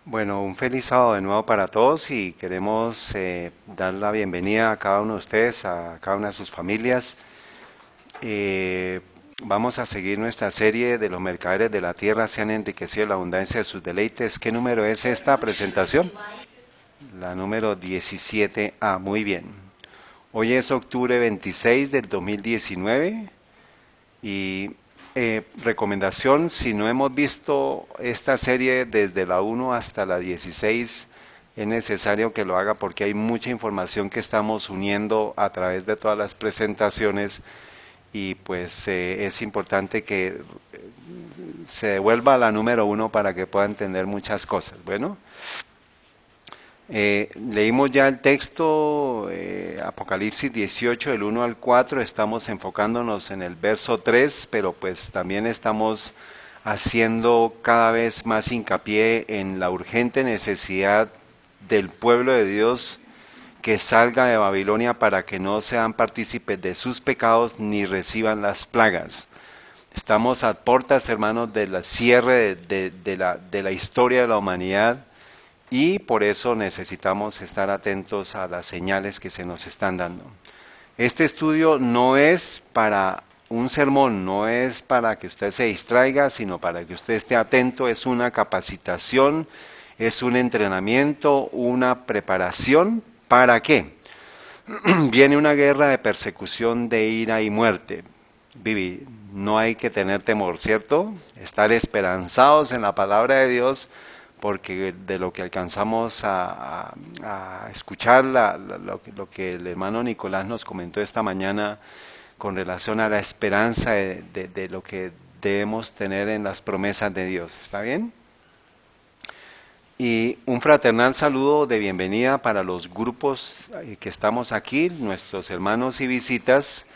Bueno, un feliz sábado de nuevo para todos y queremos dar la bienvenida a cada uno de ustedes, a cada una de sus familias. Eh, Vamos a seguir nuestra serie de los mercaderes de la tierra se han enriquecido en la abundancia de sus deleites. ¿Qué número es esta presentación? La número 17A, muy bien. Hoy es octubre 26 del 2019 y recomendación, si no hemos visto esta serie desde la 1 hasta la 16, es necesario que lo haga porque hay mucha información que estamos uniendo a través de todas las presentaciones y pues es importante que se devuelva a la número 1 para que pueda entender muchas cosas. Bueno, leímos ya el texto, Apocalipsis 18, del 1 al 4, estamos enfocándonos en el verso 3, pero pues también estamos haciendo cada vez más hincapié en la urgente necesidad del pueblo de Dios que salga de Babilonia para que no sean partícipes de sus pecados ni reciban las plagas. Estamos a puertas, hermanos, del cierre de la historia de la humanidad y por eso necesitamos estar atentos a las señales que se nos están dando. Este estudio no es para un sermón, no es para que usted se distraiga, sino para que usted esté atento, es una capacitación, es un entrenamiento, una preparación. ¿Para qué? Viene una guerra de persecución, de ira y muerte. Vivi, no hay que tener temor, ¿cierto? Estar esperanzados en la palabra de Dios, porque de lo que alcanzamos a escuchar, lo que el hermano Nicolás nos comentó esta mañana con relación a la esperanza de lo que debemos tener en las promesas de Dios. ¿Está bien? Y un fraternal saludo de bienvenida para los grupos que estamos aquí, nuestros hermanos y visitas.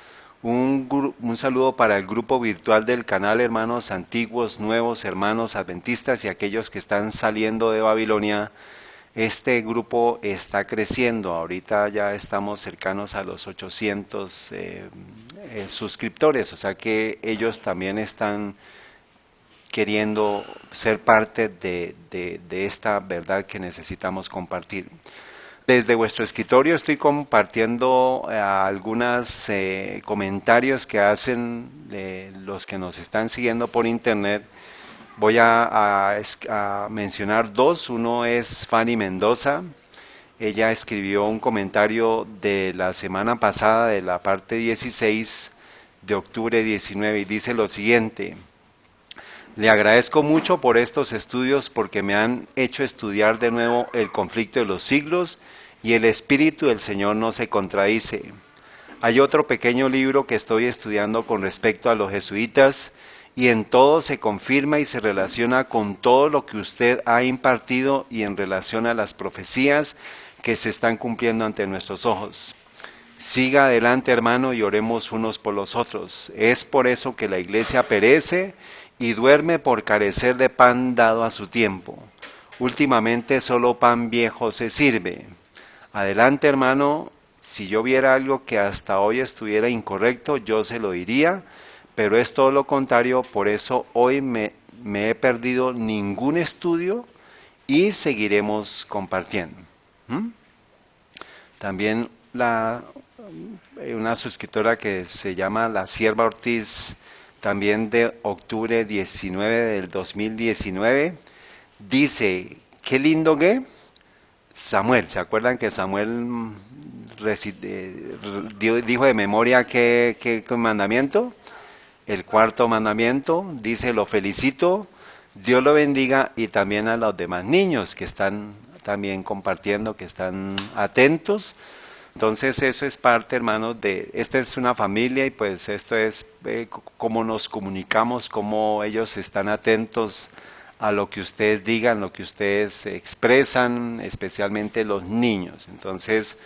Un saludo para el grupo virtual del canal Hermanos Antiguos, Nuevos, Hermanos Adventistas y aquellos que están saliendo de Babilonia. Este grupo está creciendo, ahorita ya estamos cercanos a los 800 suscriptores, o sea que ellos también están queriendo ser parte de esta verdad que necesitamos compartir. Desde vuestro escritorio estoy compartiendo algunos comentarios que hacen los que nos están siguiendo por internet. Voy a mencionar dos. Uno es Fanny Mendoza. Ella escribió un comentario de la semana pasada de la parte 16 de octubre 19 y dice lo siguiente. Le agradezco mucho por estos estudios porque me han hecho estudiar de nuevo el conflicto de los siglos y el Espíritu del Señor no se contradice. Hay otro pequeño libro que estoy estudiando con respecto a los jesuitas y en todo se confirma y se relaciona con todo lo que usted ha impartido y en relación a las profecías que se están cumpliendo ante nuestros ojos. Siga adelante, hermano, y oremos unos por los otros. Es por eso que la iglesia perece y duerme por carecer de pan dado a su tiempo. Últimamente solo pan viejo se sirve. Adelante, hermano, si yo viera algo que hasta hoy estuviera incorrecto, yo se lo diría, pero es todo lo contrario, por eso hoy me he perdido ningún estudio y seguiremos compartiendo. ¿Mm? También una suscriptora que se llama La Sierva Ortiz, también de octubre 19 del 2019, dice, qué lindo que Samuel, ¿se acuerdan que Samuel dijo de memoria qué mandamiento? El cuarto mandamiento dice, lo felicito, Dios lo bendiga y también a los demás niños que están también compartiendo, que están atentos. Entonces eso es parte, hermanos, esta es una familia y pues esto es cómo nos comunicamos, cómo ellos están atentos a lo que ustedes digan, lo que ustedes expresan, especialmente los niños. Entonces,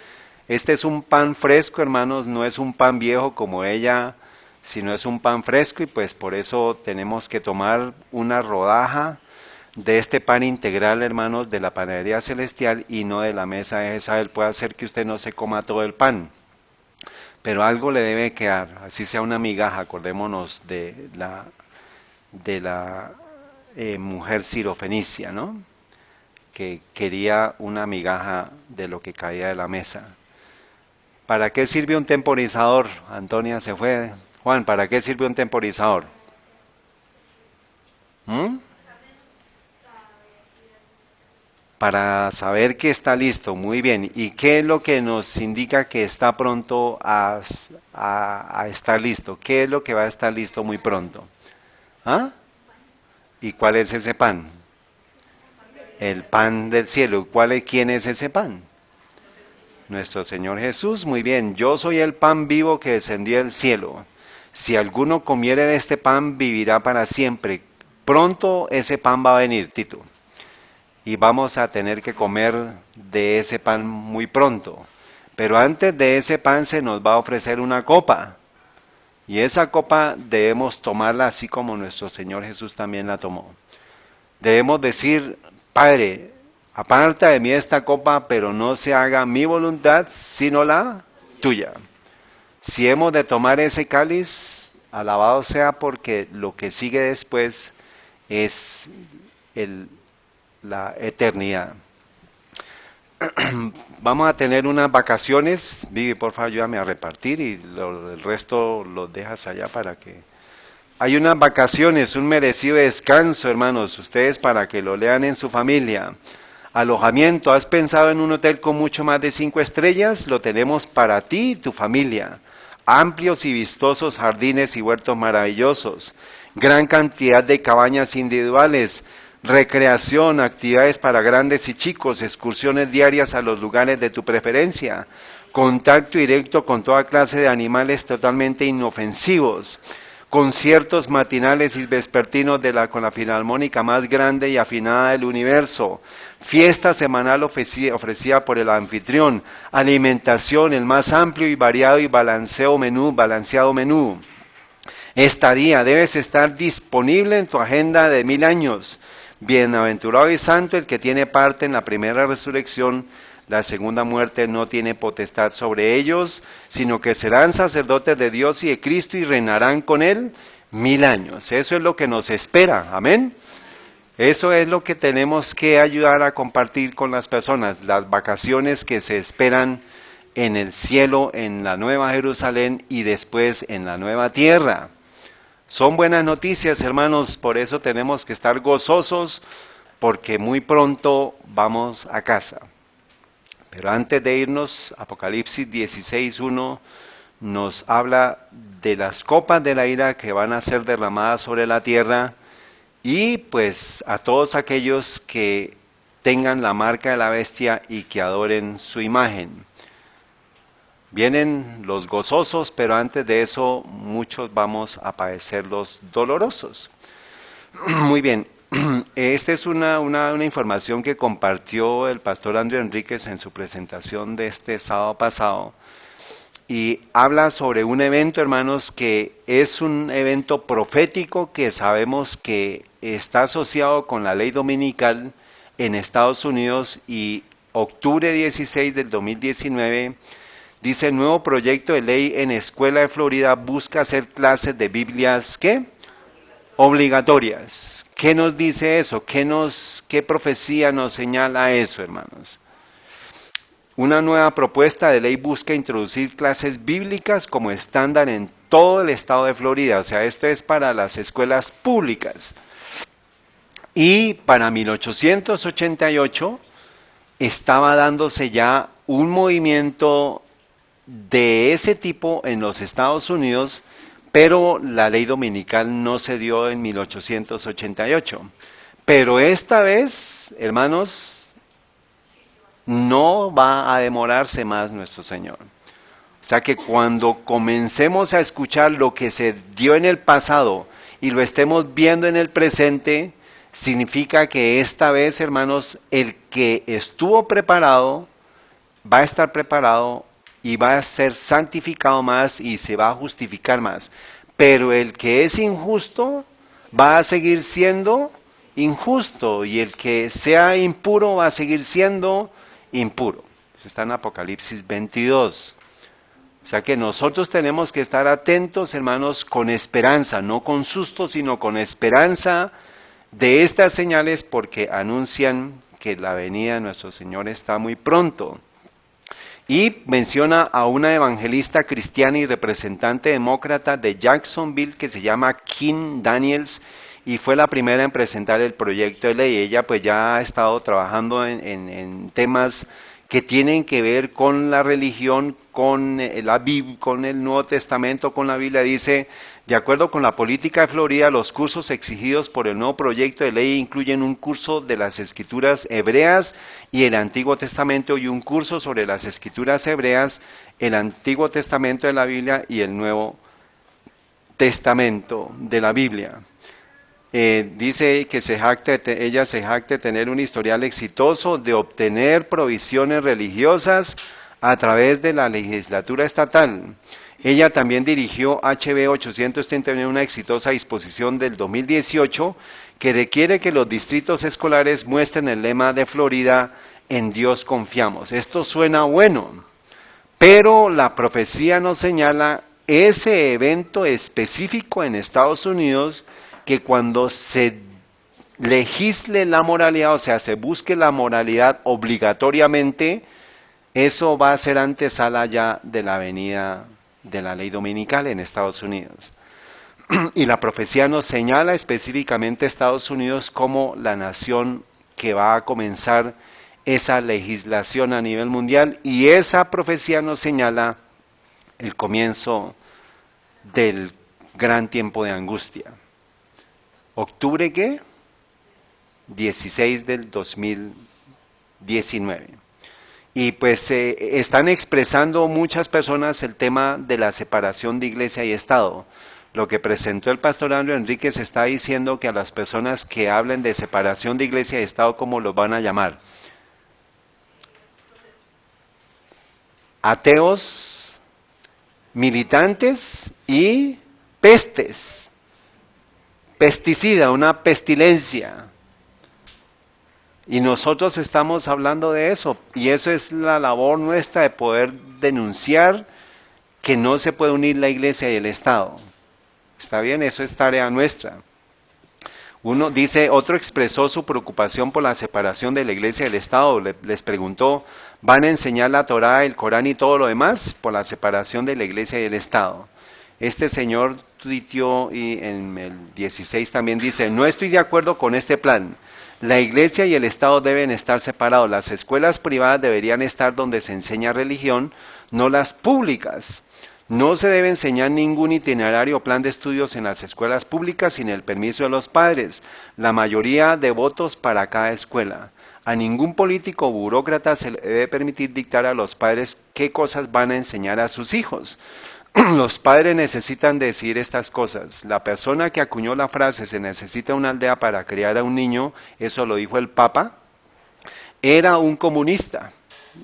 este es un pan fresco, hermanos, no es un pan viejo como ella, sino es un pan fresco y pues por eso tenemos que tomar una rodaja de este pan integral, hermanos, de la panadería celestial y no de la mesa de Jezabel. Puede hacer que usted no se coma todo el pan, pero algo le debe quedar, así sea una migaja. Acordémonos de la mujer sirofenicia, ¿no? que quería una migaja de lo que caía de la mesa. ¿Para qué sirve un temporizador? Antonia se fue. Juan, ¿para qué sirve un temporizador? ¿Mm? Para saber que está listo, muy bien. ¿Y qué es lo que nos indica que está pronto a estar listo? ¿Qué es lo que va a estar listo muy pronto? ¿Ah? ¿Y cuál es ese pan? El pan del cielo. ¿Quién es ese pan? Nuestro Señor Jesús. Muy bien. Yo soy el pan vivo que descendió del cielo. Si alguno comiere de este pan, vivirá para siempre. Pronto ese pan va a venir, Tito. Y vamos a tener que comer de ese pan muy pronto. Pero antes de ese pan se nos va a ofrecer una copa. Y esa copa debemos tomarla así como nuestro Señor Jesús también la tomó. Debemos decir, Padre, aparta de mí esta copa, pero no se haga mi voluntad, sino la tuya. Si hemos de tomar ese cáliz, alabado sea, porque lo que sigue después es la eternidad. Vamos a tener unas vacaciones. Vivi, por favor, ayúdame a repartir y el resto lo dejas allá para que... Hay unas vacaciones, un merecido descanso, hermanos, ustedes para que lo lean en su familia. Alojamiento, ¿has pensado en un hotel con mucho más de 5 estrellas? Lo tenemos para ti y tu familia. Amplios y vistosos jardines y huertos maravillosos. Gran cantidad de cabañas individuales. Recreación, actividades para grandes y chicos, excursiones diarias a los lugares de tu preferencia. Contacto directo con toda clase de animales totalmente inofensivos. Conciertos matinales y vespertinos con la filarmónica más grande y afinada del universo, fiesta semanal ofrecida por el anfitrión, alimentación, el más amplio y variado y balanceado menú. Estadía, debes estar disponible en tu agenda de 1000 años. Bienaventurado y santo el que tiene parte en la primera resurrección. La segunda muerte no tiene potestad sobre ellos, sino que serán sacerdotes de Dios y de Cristo y reinarán con Él 1000 años. Eso es lo que nos espera, amén. Eso es lo que tenemos que ayudar a compartir con las personas, las vacaciones que se esperan en el cielo, en la nueva Jerusalén y después en la nueva tierra. Son buenas noticias, hermanos, por eso tenemos que estar gozosos, porque muy pronto vamos a casa. Pero antes de irnos, Apocalipsis 16:1 nos habla de las copas de la ira que van a ser derramadas sobre la tierra y pues a todos aquellos que tengan la marca de la bestia y que adoren su imagen. Vienen los gozosos, pero antes de eso muchos vamos a padecer los dolorosos. Muy bien. Esta es una información que compartió el pastor Andrew Enríquez en su presentación de este sábado pasado y habla sobre un evento, hermanos, que es un evento profético que sabemos que está asociado con la ley dominical en Estados Unidos y octubre 16 del 2019 dice: el nuevo proyecto de ley en Escuela de Florida busca hacer clases de Biblias, ¿qué? Obligatorias. ¿Qué nos dice eso? ¿Qué profecía nos señala eso, hermanos? Una nueva propuesta de ley busca introducir clases bíblicas como estándar en todo el estado de Florida. O sea, esto es para las escuelas públicas. Y para 1888 estaba dándose ya un movimiento de ese tipo en los Estados Unidos, pero la ley dominical no se dio en 1888. Pero esta vez, hermanos, no va a demorarse más nuestro Señor. O sea que cuando comencemos a escuchar lo que se dio en el pasado y lo estemos viendo en el presente, significa que esta vez, hermanos, el que estuvo preparado va a estar preparado y va a ser santificado más y se va a justificar más. Pero el que es injusto va a seguir siendo injusto y el que sea impuro va a seguir siendo impuro. Eso está en Apocalipsis 22. O sea que nosotros tenemos que estar atentos, hermanos, con esperanza, no con susto, sino con esperanza de estas señales porque anuncian que la venida de nuestro Señor está muy pronto. Y menciona a una evangelista cristiana y representante demócrata de Jacksonville que se llama Kim Daniels, y fue la primera en presentar el proyecto de ley. Ella pues ya ha estado trabajando en temas que tienen que ver con la religión, con con el Nuevo Testamento, con la Biblia. Dice: de acuerdo con la política de Florida, los cursos exigidos por el nuevo proyecto de ley incluyen un curso de las Escrituras hebreas y el Antiguo Testamento, y un curso sobre las Escrituras hebreas, el Antiguo Testamento de la Biblia y el Nuevo Testamento de la Biblia. Dice que ella se jacta de tener un historial exitoso de obtener provisiones religiosas a través de la legislatura estatal. Ella también dirigió HB 831, una exitosa disposición del 2018 que requiere que los distritos escolares muestren el lema de Florida: en Dios confiamos. Esto suena bueno, pero la profecía nos señala ese evento específico en Estados Unidos, que cuando se legisle la moralidad, o sea, se busque la moralidad obligatoriamente, eso va a ser antesala ya de la venida de la ley dominical en Estados Unidos. Y la profecía nos señala específicamente a Estados Unidos como la nación que va a comenzar esa legislación a nivel mundial, y esa profecía nos señala el comienzo del gran tiempo de angustia. ¿Octubre qué? 16 del 2019. Y pues están expresando muchas personas el tema de la separación de iglesia y Estado. Lo que presentó el pastor Andrew Enríquez está diciendo que a las personas que hablen de separación de iglesia y Estado, ¿cómo los van a llamar? Ateos, militantes y pestes. Pesticida, una pestilencia. Y nosotros estamos hablando de eso, y eso es la labor nuestra, de poder denunciar que no se puede unir la iglesia y el Estado. ¿Está bien? Eso es tarea nuestra. Otro expresó su preocupación por la separación de la iglesia y el Estado. Les preguntó: ¿van a enseñar la Torá, el Corán y todo lo demás por la separación de la iglesia y el Estado? Este señor tuiteó, y en el 16 también dice: no estoy de acuerdo con este plan. La iglesia y el Estado deben estar separados. Las escuelas privadas deberían estar donde se enseña religión, no las públicas. No se debe enseñar ningún itinerario o plan de estudios en las escuelas públicas sin el permiso de los padres, la mayoría de votos para cada escuela. A ningún político o burócrata se le debe permitir dictar a los padres qué cosas van a enseñar a sus hijos. Los padres necesitan decir estas cosas. La persona que acuñó la frase "se necesita una aldea para criar a un niño", eso lo dijo el Papa, era un comunista.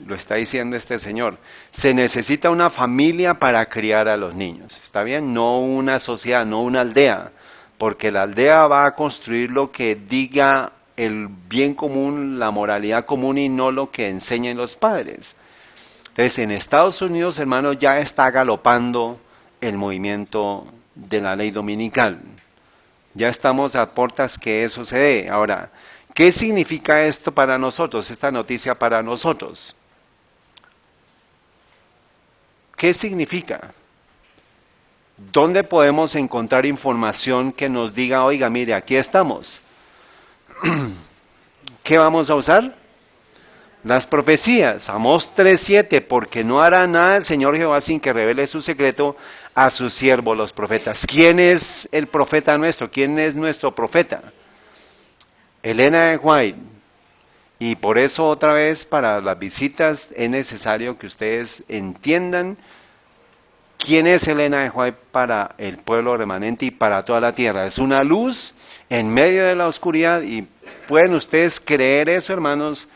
Lo está diciendo este señor. Se necesita una familia para criar a los niños. ¿Está bien? No una sociedad, no una aldea. Porque la aldea va a construir lo que diga el bien común, la moralidad común, y no lo que enseñen los padres. Entonces, en Estados Unidos, hermanos, ya está galopando el movimiento de la ley dominical. Ya estamos a puertas que eso se dé. Ahora, ¿qué significa esto para nosotros, esta noticia para nosotros? ¿Qué significa? ¿Dónde podemos encontrar información que nos diga: oiga, mire, aquí estamos? ¿Qué vamos a usar? Las profecías. Amós 3:7, porque no hará nada el Señor Jehová sin que revele su secreto a sus siervos los profetas. ¿Quién es el profeta nuestro? ¿Quién es nuestro profeta? Elena de White. Y por eso, otra vez, para las visitas es necesario que ustedes entiendan quién es Elena de White para el pueblo remanente y para toda la tierra. Es una luz en medio de la oscuridad, y pueden ustedes creer eso, hermanos.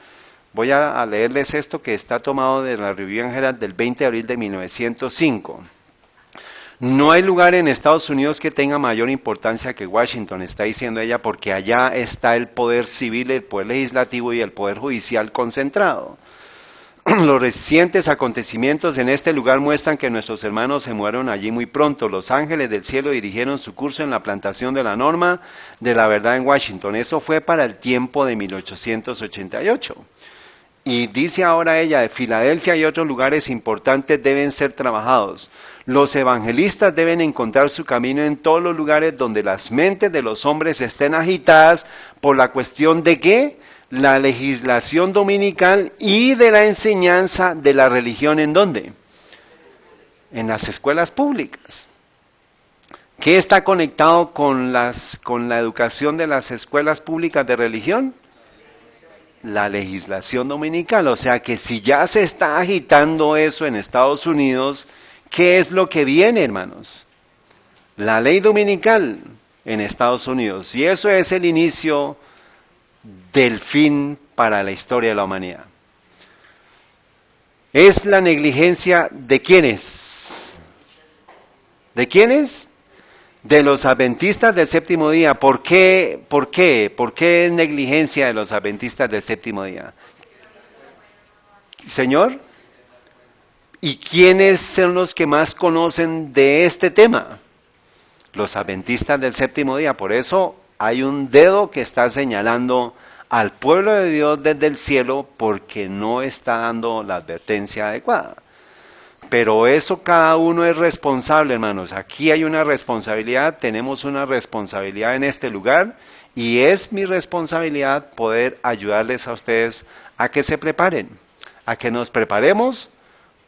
Voy a leerles esto que está tomado de la Review and Herald del 20 de abril de 1905. No hay lugar en Estados Unidos que tenga mayor importancia que Washington, está diciendo ella, porque allá está el poder civil, el poder legislativo y el poder judicial concentrado. Los recientes acontecimientos en este lugar muestran que nuestros hermanos se mueron allí muy pronto. Los ángeles del cielo dirigieron su curso en la plantación de la norma de la verdad en Washington. Eso fue para el tiempo de 1888. Y dice ahora ella, de Filadelfia y otros lugares importantes deben ser trabajados. Los evangelistas deben encontrar su camino en todos los lugares donde las mentes de los hombres estén agitadas por la cuestión de ¿qué? La legislación dominical y de la enseñanza de la religión, ¿en dónde? En las escuelas públicas. ¿Qué está conectado con la educación de las escuelas públicas de religión? La legislación dominical. O sea que si ya se está agitando eso en Estados Unidos, ¿qué es lo que viene, hermanos? La ley dominical en Estados Unidos. Y eso es el inicio del fin para la historia de la humanidad. ¿Es la negligencia de quiénes? ¿De quiénes? De los adventistas del séptimo día. ¿Por qué? ¿Por qué? ¿Por qué es negligencia de los adventistas del séptimo día? Señor, ¿y quiénes son los que más conocen de este tema? Los adventistas del séptimo día. Por eso hay un dedo que está señalando al pueblo de Dios desde el cielo porque no está dando la advertencia adecuada. Pero eso cada uno es responsable, hermanos. Aquí hay una responsabilidad, tenemos una responsabilidad en este lugar y es mi responsabilidad poder ayudarles a ustedes a que se preparen, a que nos preparemos,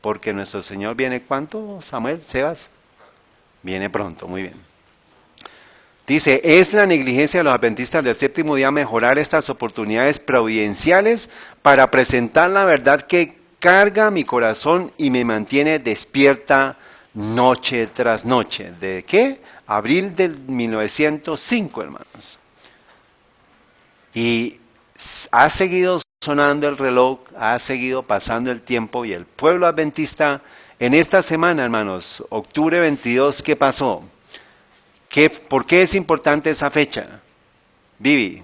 porque nuestro Señor viene, ¿cuánto, Samuel, Sebas? Viene pronto, muy bien. Dice, es la negligencia de los adventistas del séptimo día mejorar estas oportunidades providenciales para presentar la verdad que carga mi corazón y me mantiene despierta noche tras noche. ¿De qué? Abril del 1905, hermanos. Y ha seguido sonando el reloj, ha seguido pasando el tiempo y el pueblo adventista en esta semana, hermanos, octubre 22, ¿qué pasó? ¿Por qué es importante esa fecha? Vivi,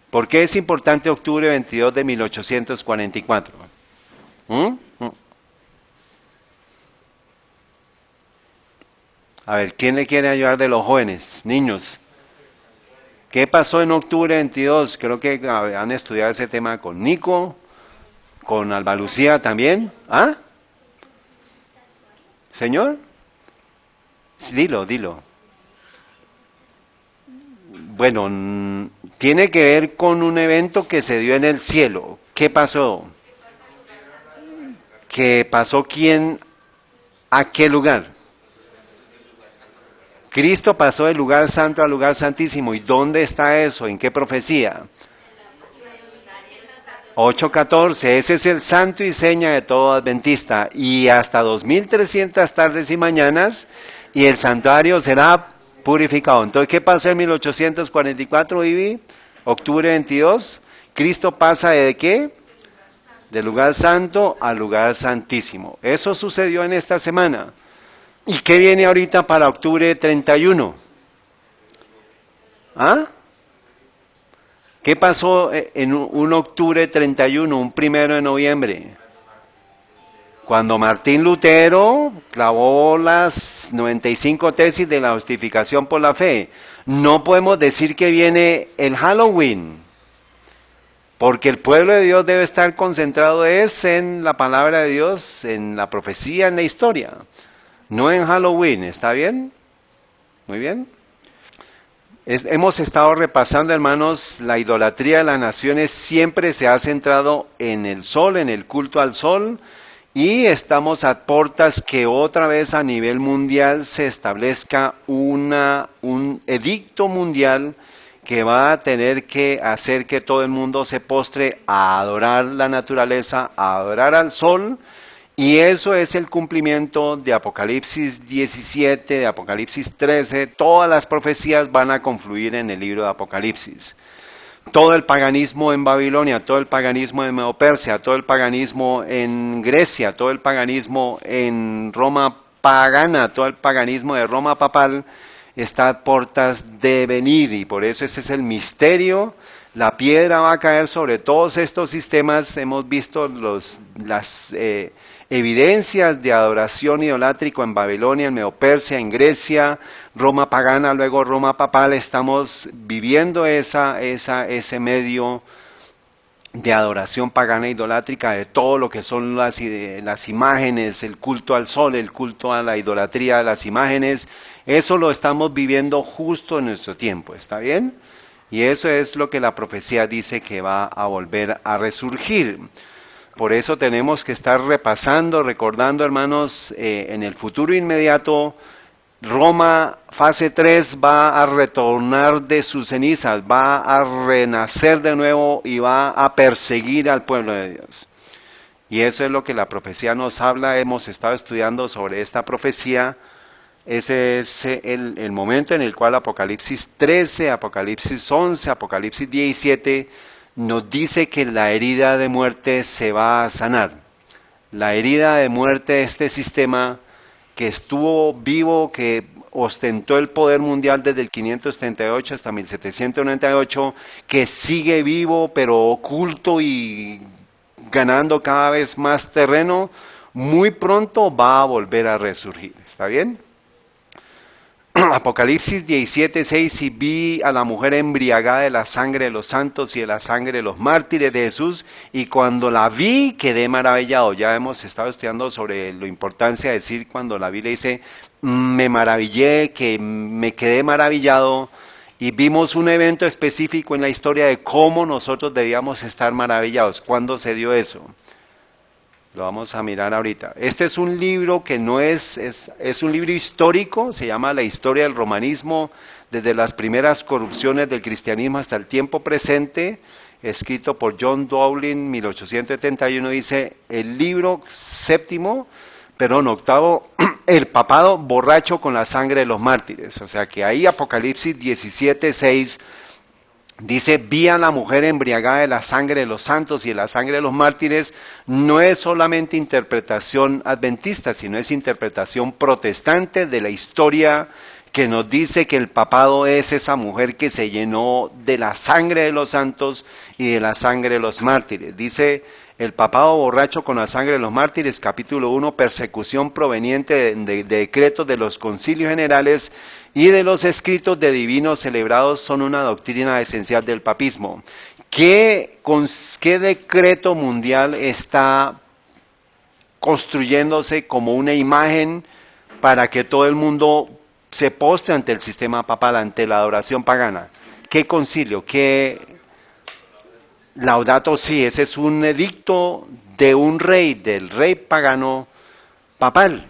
¿por qué es importante octubre 22 de 1844? A ver, ¿quién le quiere ayudar de los jóvenes, niños? ¿Qué pasó en octubre 22? Creo que han estudiado ese tema con Nico, con Alba Lucía también. ¿Ah? ¿Señor? Dilo. Bueno, tiene que ver con un evento que se dio en el cielo. ¿Qué pasó? ¿Qué pasó quién? ¿A qué lugar? Cristo pasó del lugar santo al lugar santísimo. ¿Y dónde está eso? ¿En qué profecía? 8:14. Ese es el santo y seña de todo adventista. Y hasta 2300 tardes y mañanas, y el santuario será purificado. Entonces, ¿qué pasó en 1844, Vivi? Octubre 22. Cristo pasa ¿de qué? Del lugar santo al lugar santísimo. Eso sucedió en esta semana. ¿Y qué viene ahorita para octubre 31? ¿Ah? ¿Qué pasó en un octubre 31, un 1 de noviembre? Cuando Martín Lutero clavó las 95 tesis de la justificación por la fe. No podemos decir que viene el Halloween, porque el pueblo de Dios debe estar concentrado en la palabra de Dios, en la profecía, en la historia, no en Halloween. ¿Está bien? Muy bien. Hemos estado repasando, hermanos, la idolatría de las naciones siempre se ha centrado en el sol, en el culto al sol, y estamos a portas que otra vez a nivel mundial se establezca un edicto mundial que va a tener que hacer que todo el mundo se postre a adorar la naturaleza, a adorar al sol, y eso es el cumplimiento de Apocalipsis 17, de Apocalipsis 13, todas las profecías van a confluir en el libro de Apocalipsis. Todo el paganismo en Babilonia, todo el paganismo en Medo-Persia, todo el paganismo en Grecia, todo el paganismo en Roma pagana, todo el paganismo de Roma papal, está a puertas de venir, y por eso ese es el misterio La piedra va a caer sobre todos estos sistemas. Hemos visto las evidencias de adoración idolátrico en Babilonia, en Medo-Persia, en Grecia, Roma pagana, luego Roma papal. Estamos viviendo ese medio de adoración pagana idolátrica, de todo lo que son las imágenes, el culto al sol, el culto a la idolatría de las imágenes. Eso lo estamos viviendo justo en nuestro tiempo, ¿está bien? Y eso es lo que la profecía dice que va a volver a resurgir. Por eso tenemos que estar repasando, recordando, hermanos, en el futuro inmediato, Roma, fase 3, va a retornar de sus cenizas, va a renacer de nuevo y va a perseguir al pueblo de Dios. Y eso es lo que la profecía nos habla. Hemos estado estudiando sobre esta profecía. Ese es el momento en el cual Apocalipsis 13, Apocalipsis 11, Apocalipsis 17 nos dice que la herida de muerte se va a sanar. La herida de muerte de este sistema que estuvo vivo, que ostentó el poder mundial desde el 538 hasta 1798, que sigue vivo pero oculto y ganando cada vez más terreno, muy pronto va a volver a resurgir. ¿Está bien? Apocalipsis 17:6, y vi a la mujer embriagada de la sangre de los santos y de la sangre de los mártires de Jesús, y cuando la vi quedé maravillado. Ya hemos estado estudiando sobre la importancia de decir cuando la Biblia dice, me maravillé, que me quedé maravillado, y vimos un evento específico en la historia de cómo nosotros debíamos estar maravillados. ¿Cuándo se dio eso? Lo vamos a mirar ahorita. Este es un libro que no es un libro histórico, se llama La historia del romanismo, desde las primeras corrupciones del cristianismo hasta el tiempo presente, escrito por John Dowling, 1871, dice, el libro octavo, el papado borracho con la sangre de los mártires. O sea que ahí Apocalipsis 17:6 dice, vi a la mujer embriagada de la sangre de los santos y de la sangre de los mártires. No es solamente interpretación adventista, sino es interpretación protestante de la historia que nos dice que el papado es esa mujer que se llenó de la sangre de los santos y de la sangre de los mártires. Dice el papado borracho con la sangre de los mártires, capítulo 1, persecución proveniente de decretos de los concilios generales y de los escritos de divinos celebrados son una doctrina esencial del papismo. ¿Qué decreto mundial está construyéndose como una imagen para que todo el mundo se postre ante el sistema papal, ante la adoración pagana? ¿Qué concilio? ¿Qué Laudato Si? Ese es un edicto de un rey, del rey pagano papal.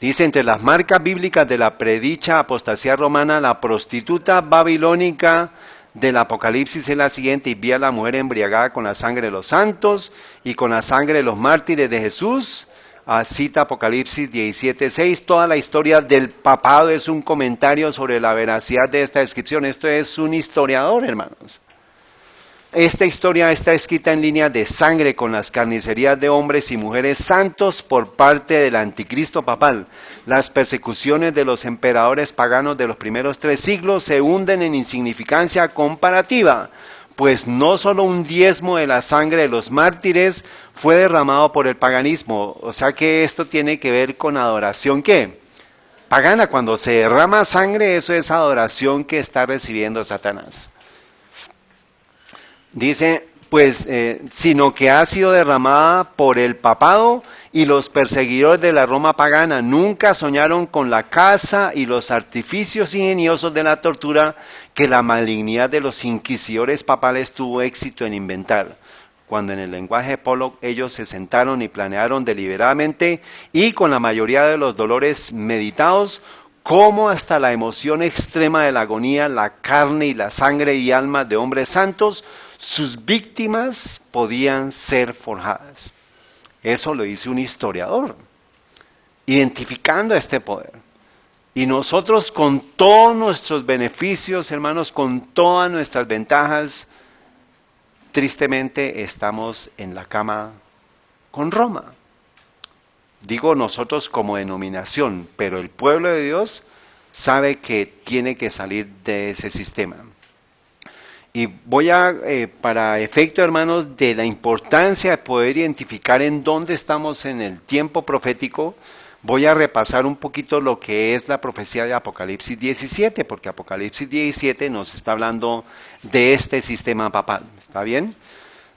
Dice, entre las marcas bíblicas de la predicha apostasía romana, la prostituta babilónica del Apocalipsis es la siguiente, y vi a la mujer embriagada con la sangre de los santos y con la sangre de los mártires de Jesús. Cita Apocalipsis 17:6, toda la historia del papado es un comentario sobre la veracidad de esta descripción. Esto es un historiador, hermanos. Esta historia está escrita en línea de sangre con las carnicerías de hombres y mujeres santos por parte del anticristo papal. Las persecuciones de los emperadores paganos de los primeros 3 siglos se hunden en insignificancia comparativa, pues no solo un diezmo de la sangre de los mártires fue derramado por el paganismo. O sea que esto tiene que ver con adoración, ¿qué? Pagana. Cuando se derrama sangre, eso es adoración que está recibiendo Satanás. Dice, pues, sino que ha sido derramada por el papado, y los perseguidores de la Roma pagana nunca soñaron con la caza y los artificios ingeniosos de la tortura que la malignidad de los inquisidores papales tuvo éxito en inventar. Cuando en el lenguaje de Pollock ellos se sentaron y planearon deliberadamente y con la mayoría de los dolores meditados, como hasta la emoción extrema de la agonía, la carne y la sangre y alma de hombres santos, sus víctimas podían ser forjadas. Eso lo dice un historiador, identificando este poder. Y nosotros con todos nuestros beneficios, hermanos, con todas nuestras ventajas, tristemente estamos en la cama con Roma. Digo nosotros como denominación, pero el pueblo de Dios sabe que tiene que salir de ese sistema. Y voy a, para efecto, hermanos, de la importancia de poder identificar en dónde estamos en el tiempo profético, voy a repasar un poquito lo que es la profecía de Apocalipsis 17, porque Apocalipsis 17 nos está hablando de este sistema papal, ¿está bien?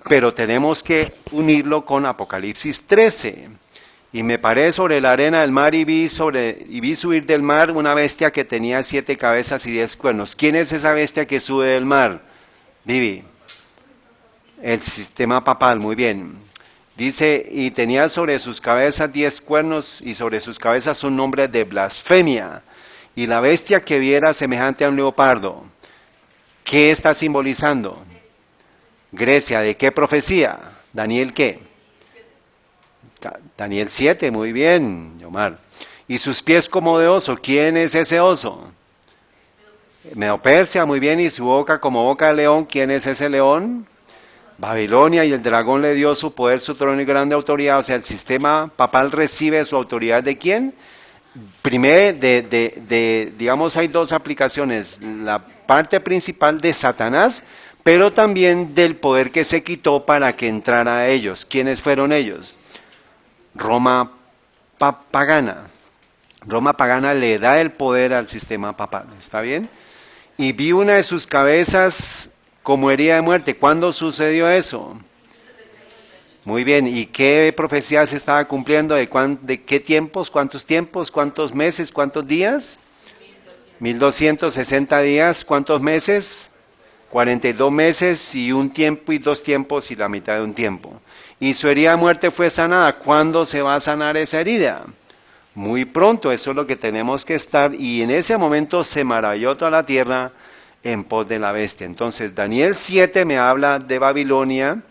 Pero tenemos que unirlo con Apocalipsis 13. Y me paré sobre la arena del mar y vi subir del mar una bestia que tenía 7 cabezas y 10 cuernos. ¿Quién es esa bestia que sube del mar? Vivi, el sistema papal, muy bien. Dice, y tenía sobre sus cabezas 10 cuernos y sobre sus cabezas un nombre de blasfemia. Y la bestia que viera semejante a un leopardo. ¿Qué está simbolizando? Grecia, ¿de qué profecía? ¿Daniel qué? Daniel 7, muy bien, Omar. Y sus pies como de oso, ¿quién es ese oso? Medo-Persia, muy bien, y su boca como boca de león, ¿quién es ese león? Babilonia, y el dragón le dio su poder, su trono y grande autoridad, o sea, el sistema papal recibe su autoridad ¿de quién? Primero, digamos, hay dos aplicaciones, la parte principal de Satanás, pero también del poder que se quitó para que entrara a ellos. ¿Quiénes fueron ellos? Roma pagana. Roma pagana le da el poder al sistema papal, ¿está bien? Y vi una de sus cabezas como herida de muerte. ¿Cuándo sucedió eso? Muy bien, ¿y qué profecía se estaba cumpliendo? ¿De qué tiempos? ¿Cuántos meses? ¿Cuántos días? 1260 días. ¿Cuántos meses? 42 meses y un tiempo y 2 tiempos y la mitad de un tiempo. Y su herida de muerte fue sanada. ¿Cuándo se va a sanar esa herida? Muy pronto, eso es lo que tenemos que estar, y en ese momento se maravilló toda la tierra en pos de la bestia. Entonces, Daniel 7 me habla de Babilonia,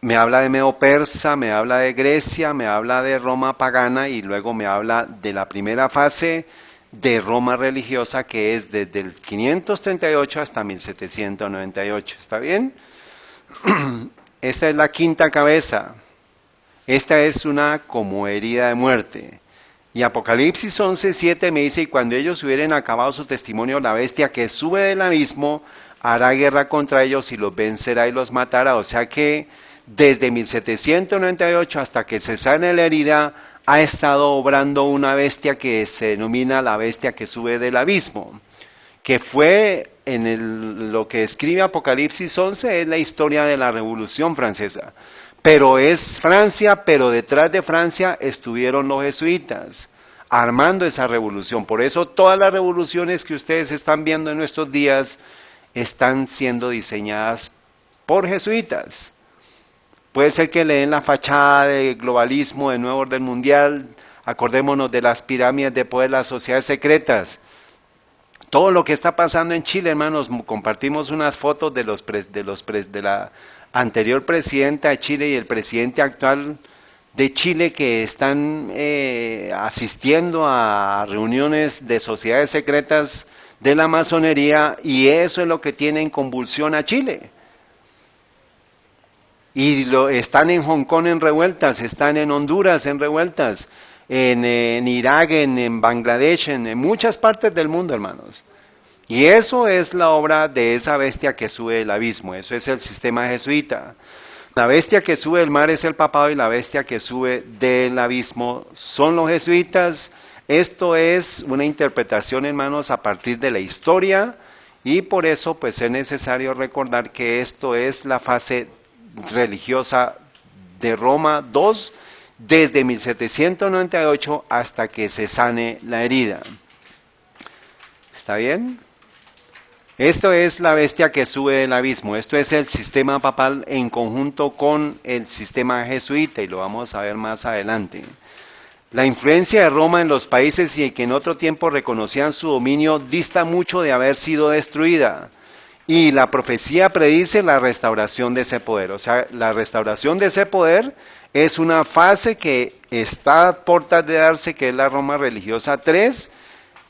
me habla de Medo-Persa, me habla de Grecia, me habla de Roma pagana, y luego me habla de la primera fase de Roma religiosa, que es desde el 538 hasta 1798. ¿Está bien? Esta es la quinta cabeza. Esta es una como herida de muerte. Y Apocalipsis 11:7 me dice, y cuando ellos hubieren acabado su testimonio, la bestia que sube del abismo hará guerra contra ellos y los vencerá y los matará. O sea que desde 1798 hasta que se sane la herida, ha estado obrando una bestia que se denomina la bestia que sube del abismo, que fue lo que escribe Apocalipsis 11, es la historia de la Revolución Francesa. Pero es Francia, pero detrás de Francia estuvieron los jesuitas armando esa revolución. Por eso todas las revoluciones que ustedes están viendo en nuestros días están siendo diseñadas por jesuitas. Puede ser que le den la fachada de globalismo, de nuevo orden mundial. Acordémonos de las pirámides de poder, las sociedades secretas. Todo lo que está pasando en Chile, hermanos, compartimos unas fotos de la anterior presidenta de Chile y el presidente actual de Chile que están asistiendo a reuniones de sociedades secretas de la masonería, y eso es lo que tiene en convulsión a Chile. Y están en Hong Kong en revueltas, están en Honduras en revueltas, en Irak, en Bangladesh, en muchas partes del mundo, hermanos. Y eso es la obra de esa bestia que sube del abismo, eso es el sistema jesuita. La bestia que sube del mar es el papado y la bestia que sube del abismo son los jesuitas. Esto es una interpretación, hermanos, a partir de la historia, y por eso pues es necesario recordar que esto es la fase religiosa de Roma II, desde 1798 hasta que se sane la herida. ¿Está bien? Esto es la bestia que sube del abismo. Esto es el sistema papal en conjunto con el sistema jesuita, y lo vamos a ver más adelante. La influencia de Roma en los países y que en otro tiempo reconocían su dominio dista mucho de haber sido destruida. Y la profecía predice la restauración de ese poder. O sea, la restauración de ese poder es una fase que está a puertas de darse, que es la Roma religiosa 3,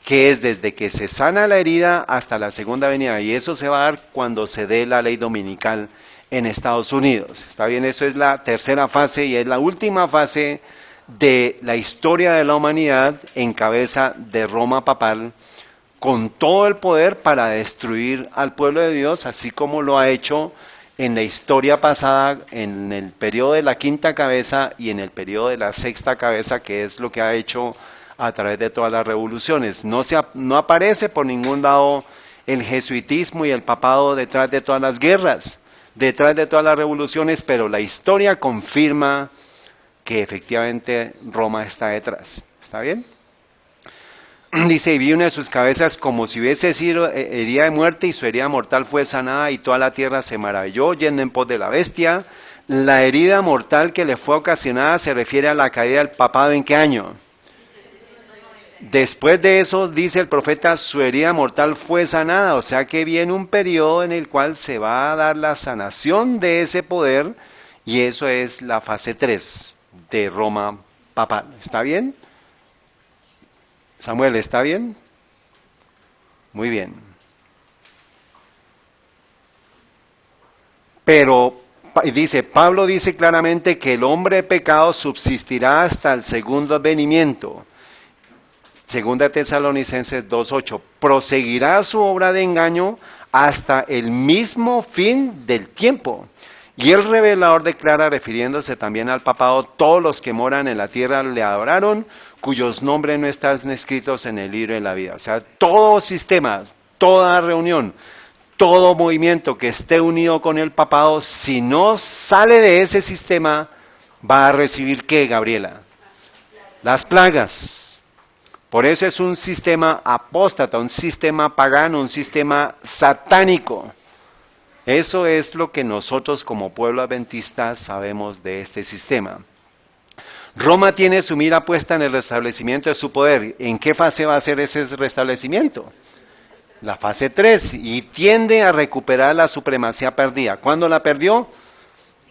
que es desde que se sana la herida hasta la segunda venida. Y eso se va a dar cuando se dé la ley dominical en Estados Unidos. ¿Está bien? Eso es la tercera fase y es la última fase de la historia de la humanidad en cabeza de Roma papal, con todo el poder para destruir al pueblo de Dios, así como lo ha hecho en la historia pasada, en el periodo de la quinta cabeza y en el periodo de la sexta cabeza, que es lo que ha hecho a través de todas las revoluciones. No aparece por ningún lado el jesuitismo y el papado detrás de todas las guerras, detrás de todas las revoluciones, pero la historia confirma que efectivamente Roma está detrás. ¿Está bien? Dice, y vi una de sus cabezas como si hubiese sido herida de muerte, y su herida mortal fue sanada, y toda la tierra se maravilló, yendo en pos de la bestia. La herida mortal que le fue ocasionada se refiere a la caída del papado. ¿En qué año? Después de eso, dice el profeta, su herida mortal fue sanada, o sea que viene un periodo en el cual se va a dar la sanación de ese poder, y eso es la fase 3 de Roma papal. ¿Está bien? Samuel, ¿está bien? Muy bien. Pero dice, Pablo dice claramente que el hombre de pecado subsistirá hasta el segundo advenimiento. Segunda Tesalonicenses 2:8. Proseguirá su obra de engaño hasta el mismo fin del tiempo. Y el revelador declara, refiriéndose también al papado, todos los que moran en la tierra le adoraron, cuyos nombres no están escritos en el libro de la vida. O sea, todo sistema, toda reunión, todo movimiento que esté unido con el papado, si no sale de ese sistema, va a recibir ¿qué, Gabriela? Las plagas. Por eso es un sistema apóstata, un sistema pagano, un sistema satánico. Eso es lo que nosotros como pueblo adventista sabemos de este sistema. Roma tiene su mira puesta en el restablecimiento de su poder. ¿En qué fase va a ser ese restablecimiento? La fase 3, y tiende a recuperar la supremacía perdida. ¿Cuándo la perdió?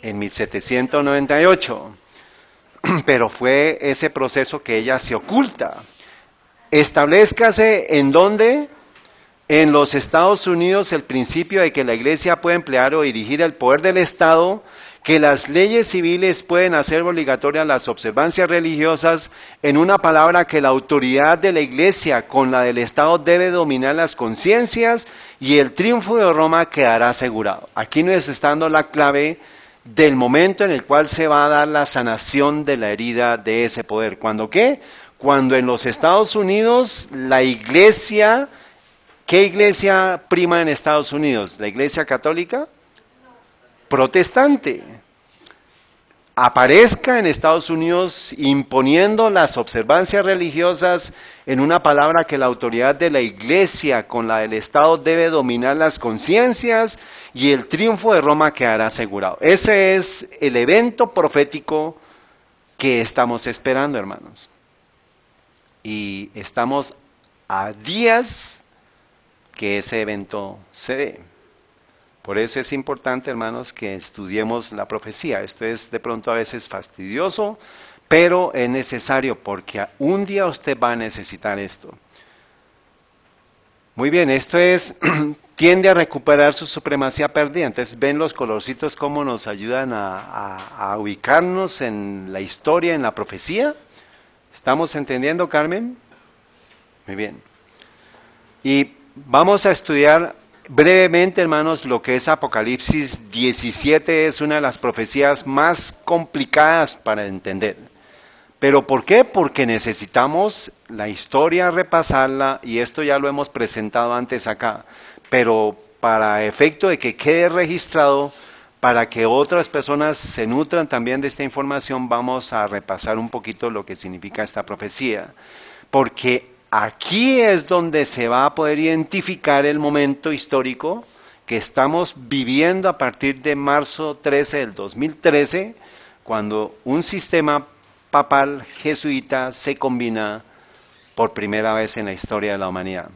En 1798. Pero fue ese proceso que ella se oculta. Establezcase en dónde. En los Estados Unidos, el principio de que la Iglesia puede emplear o dirigir el poder del Estado, que las leyes civiles pueden hacer obligatorias las observancias religiosas, en una palabra, que la autoridad de la Iglesia con la del Estado debe dominar las conciencias, y el triunfo de Roma quedará asegurado. Aquí nos está dando la clave del momento en el cual se va a dar la sanación de la herida de ese poder. ¿Cuándo qué? Cuando en los Estados Unidos la Iglesia... ¿Qué iglesia prima en Estados Unidos? ¿La iglesia católica? Protestante. Aparezca en Estados Unidos imponiendo las observancias religiosas, en una palabra, que la autoridad de la iglesia con la del Estado debe dominar las conciencias, y el triunfo de Roma quedará asegurado. Ese es el evento profético que estamos esperando, hermanos. Y estamos a días que ese evento se dé. Por eso es importante, hermanos, que estudiemos la profecía. Esto es de pronto a veces fastidioso, pero es necesario, porque un día usted va a necesitar esto. Muy bien, esto es, tiende a recuperar su supremacía perdida. Entonces, ven los colorcitos cómo nos ayudan a ubicarnos en la historia, en la profecía. ¿Estamos entendiendo, Carmen? Muy bien. Y vamos a estudiar brevemente, hermanos, lo que es Apocalipsis 17. Es una de las profecías más complicadas para entender. ¿Pero por qué? Porque necesitamos la historia, repasarla, y esto ya lo hemos presentado antes acá. Pero para efecto de que quede registrado, para que otras personas se nutran también de esta información, vamos a repasar un poquito lo que significa esta profecía. Porque aquí es donde se va a poder identificar el momento histórico que estamos viviendo a partir de marzo 13 del 2013, cuando un sistema papal jesuita se combina por primera vez en la historia de la humanidad.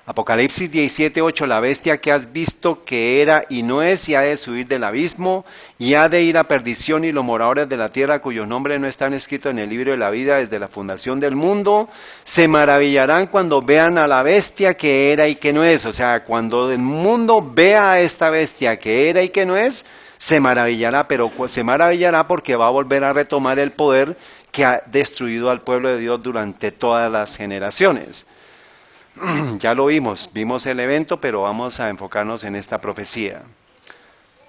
Apocalipsis 17:8, la bestia que has visto, que era y no es, y ha de subir del abismo, y ha de ir a perdición, y los moradores de la tierra, cuyos nombres no están escritos en el libro de la vida desde la fundación del mundo, se maravillarán cuando vean a la bestia que era y que no es. O sea, cuando el mundo vea a esta bestia que era y que no es, se maravillará, pero se maravillará porque va a volver a retomar el poder que ha destruido al pueblo de Dios durante todas las generaciones. Ya lo vimos el evento, pero vamos a enfocarnos en esta profecía.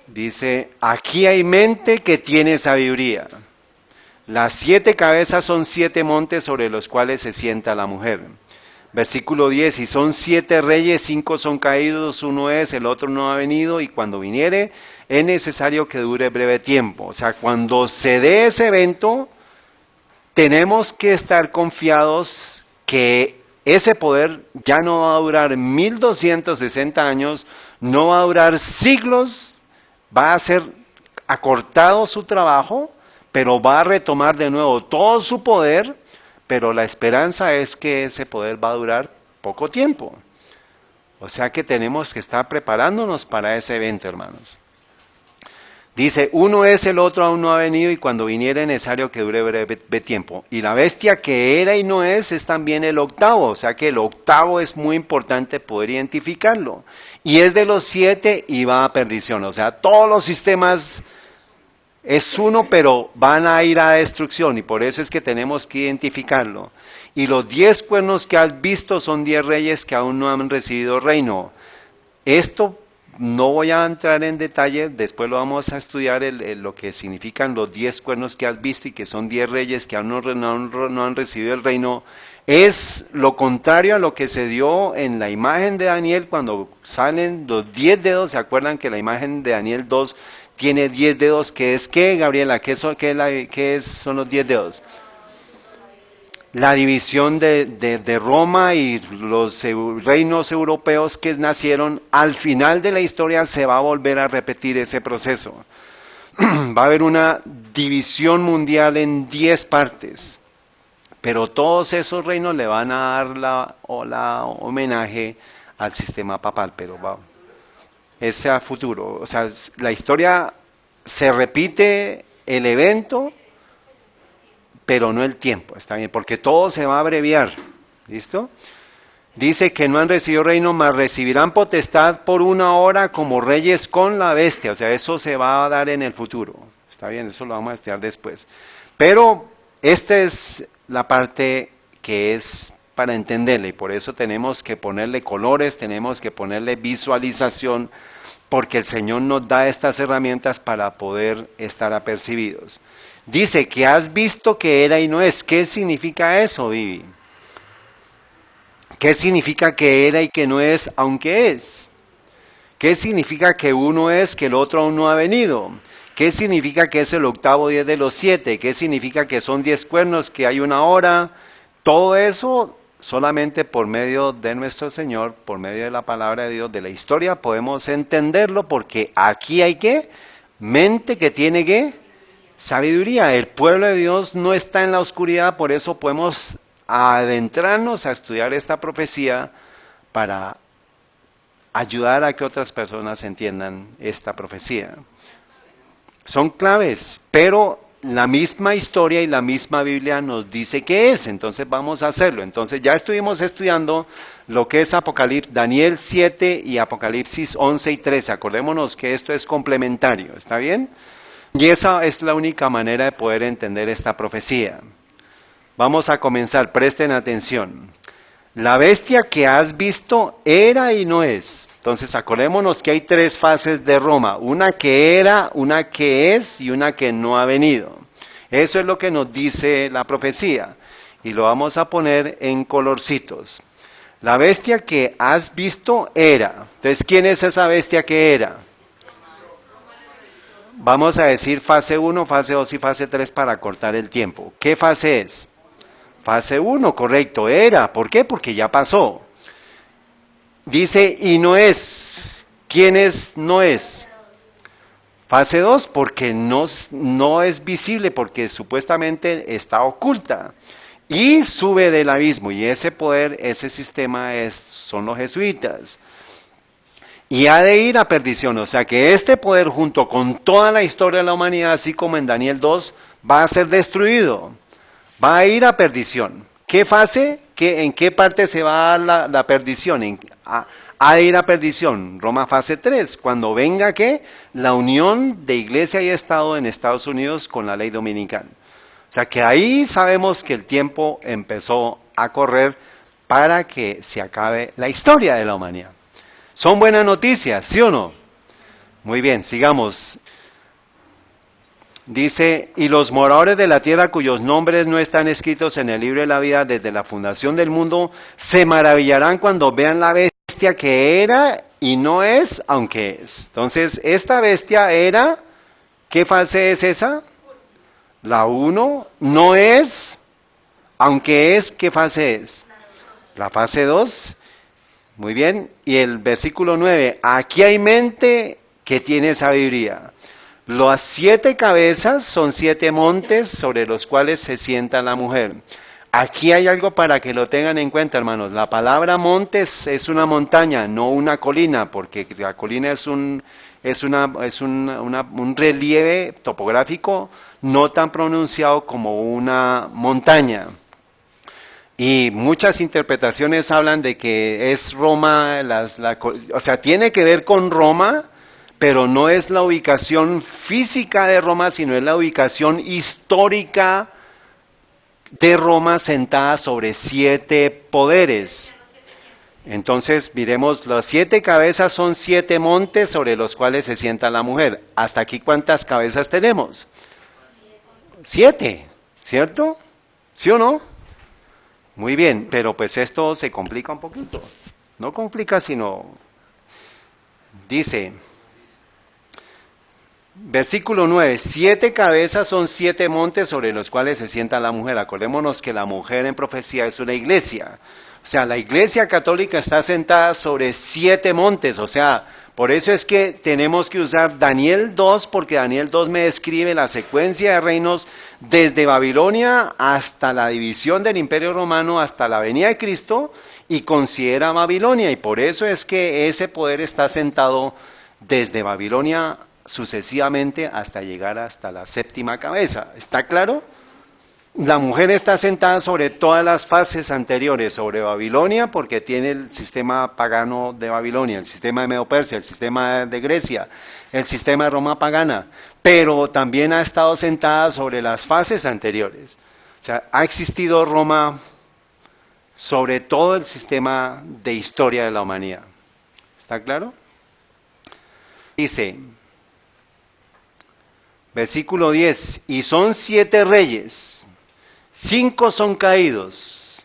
Dice, aquí hay mente que tiene sabiduría. Las 7 cabezas son 7 montes sobre los cuales se sienta la mujer. Versículo 10, y son 7 reyes, 5 son caídos, uno es, el otro no ha venido, y cuando viniere es necesario que dure breve tiempo. O sea, cuando se dé ese evento, tenemos que estar confiados que ese poder ya no va a durar 1260 años, no va a durar siglos, va a ser acortado su trabajo, pero va a retomar de nuevo todo su poder, pero la esperanza es que ese poder va a durar poco tiempo. O sea que tenemos que estar preparándonos para ese evento, hermanos. Dice, uno es, el otro aún no ha venido, y cuando viniera es necesario que dure breve tiempo. Y la bestia que era y no es también el octavo. O sea que el octavo es muy importante poder identificarlo. Y es de los 7 y va a perdición. O sea, todos los sistemas es uno, pero van a ir a destrucción. Y por eso es que tenemos que identificarlo. Y los 10 cuernos que has visto son 10 reyes que aún no han recibido reino. Esto no voy a entrar en detalle, después lo vamos a estudiar lo que significan los 10 cuernos que has visto y que son 10 reyes que aún no han recibido el reino. Es lo contrario a lo que se dio en la imagen de Daniel cuando salen los 10 dedos. ¿Se acuerdan que la imagen de Daniel 2 tiene 10 dedos? ¿Qué es qué, Gabriela? ¿Qué son los 10 dedos? La división de Roma y los reinos europeos que nacieron, al final de la historia se va a volver a repetir ese proceso. Va a haber una división mundial en 10 partes, pero todos esos reinos le van a dar la homenaje al sistema papal, pero ese a futuro. O sea, la historia se repite, el evento, pero no el tiempo, está bien, porque todo se va a abreviar, ¿listo? Dice que no han recibido reino, mas recibirán potestad por 1 hora como reyes con la bestia, o sea, eso se va a dar en el futuro, está bien, eso lo vamos a estudiar después. Pero esta es la parte que es para entenderle, y por eso tenemos que ponerle colores, tenemos que ponerle visualización, porque el Señor nos da estas herramientas para poder estar apercibidos. Dice que has visto que era y no es. ¿Qué significa eso, Vivi? ¿Qué significa que era y que no es, aunque es? ¿Qué significa que uno es, que el otro aún no ha venido? ¿Qué significa que es el octavo 10 de los 7? ¿Qué significa que son 10 cuernos, que hay 1 hora? Todo eso solamente por medio de nuestro Señor, por medio de la palabra de Dios, de la historia, podemos entenderlo, porque aquí hay que mente que tiene que sabiduría. El pueblo de Dios no está en la oscuridad, por eso podemos adentrarnos a estudiar esta profecía para ayudar a que otras personas entiendan esta profecía. Son claves, pero la misma historia y la misma Biblia nos dice qué es, entonces vamos a hacerlo. Entonces ya estuvimos estudiando lo que es Apocalipsis, Daniel 7 y Apocalipsis 11 y 13. Acordémonos que esto es complementario, ¿está bien? Y esa es la única manera de poder entender esta profecía. Vamos a comenzar, presten atención. La bestia que has visto era y no es. Entonces acordémonos que hay 3 fases de Roma, una que era, una que es y una que no ha venido. Eso es lo que nos dice la profecía y lo vamos a poner en colorcitos. La bestia que has visto era. Entonces, ¿quién es esa bestia que era? Vamos a decir fase 1, fase 2 y fase 3 para cortar el tiempo. ¿Qué fase es? Fase 1, correcto, era. ¿Por qué? Porque ya pasó. Dice, y no es. ¿Quién es? No es. Fase 2, porque no es visible, porque supuestamente está oculta. Y sube del abismo, y ese poder, ese sistema son los jesuitas. Y ha de ir a perdición, o sea que este poder junto con toda la historia de la humanidad, así como en Daniel 2, va a ser destruido, va a ir a perdición. ¿Qué fase? ¿En qué parte se va a dar la perdición? Ha de ir a perdición, Roma fase 3, cuando venga ¿qué? La unión de iglesia y Estado en Estados Unidos con la ley dominical. O sea que ahí sabemos que el tiempo empezó a correr para que se acabe la historia de la humanidad. Son buenas noticias, ¿sí o no? Muy bien, sigamos. Dice, y los moradores de la tierra cuyos nombres no están escritos en el libro de la vida desde la fundación del mundo, se maravillarán cuando vean la bestia que era y no es, aunque es. Entonces, esta bestia era, ¿qué fase es esa? La 1, no es, aunque es, ¿qué fase es? La fase 2. Muy bien, y el versículo 9, aquí hay mente que tiene sabiduría. Las 7 cabezas son 7 montes sobre los cuales se sienta la mujer. Aquí hay algo para que lo tengan en cuenta, hermanos. La palabra montes es una montaña, no una colina, porque la colina es un relieve topográfico no tan pronunciado como una montaña. Y muchas interpretaciones hablan de que es Roma, o sea, tiene que ver con Roma, pero no es la ubicación física de Roma, sino es la ubicación histórica de Roma sentada sobre 7 poderes. Entonces, miremos, las 7 cabezas son 7 montes sobre los cuales se sienta la mujer. ¿Hasta aquí cuántas cabezas tenemos? 7, ¿cierto? ¿Sí o no? Muy bien, pero pues esto se complica un poquito. No complica, sino dice, versículo 9, 7 cabezas son 7 montes sobre los cuales se sienta la mujer. Acordémonos que la mujer en profecía es una iglesia. O sea, la iglesia católica está sentada sobre 7 montes. O sea, por eso es que tenemos que usar Daniel 2, porque Daniel 2 me describe la secuencia de reinos desde Babilonia hasta la división del Imperio Romano, hasta la venida de Cristo, y considera Babilonia. Y por eso es que ese poder está sentado desde Babilonia sucesivamente hasta llegar hasta la 7ª cabeza. ¿Está claro? La mujer está sentada sobre todas las fases anteriores, sobre Babilonia, porque tiene el sistema pagano de Babilonia, el sistema de Medo-Persia, el sistema de Grecia, el sistema de Roma pagana, pero también ha estado sentada sobre las fases anteriores. O sea, ha existido Roma sobre todo el sistema de historia de la humanidad. ¿Está claro? Dice, versículo 10, y son 7 reyes. 5 son caídos.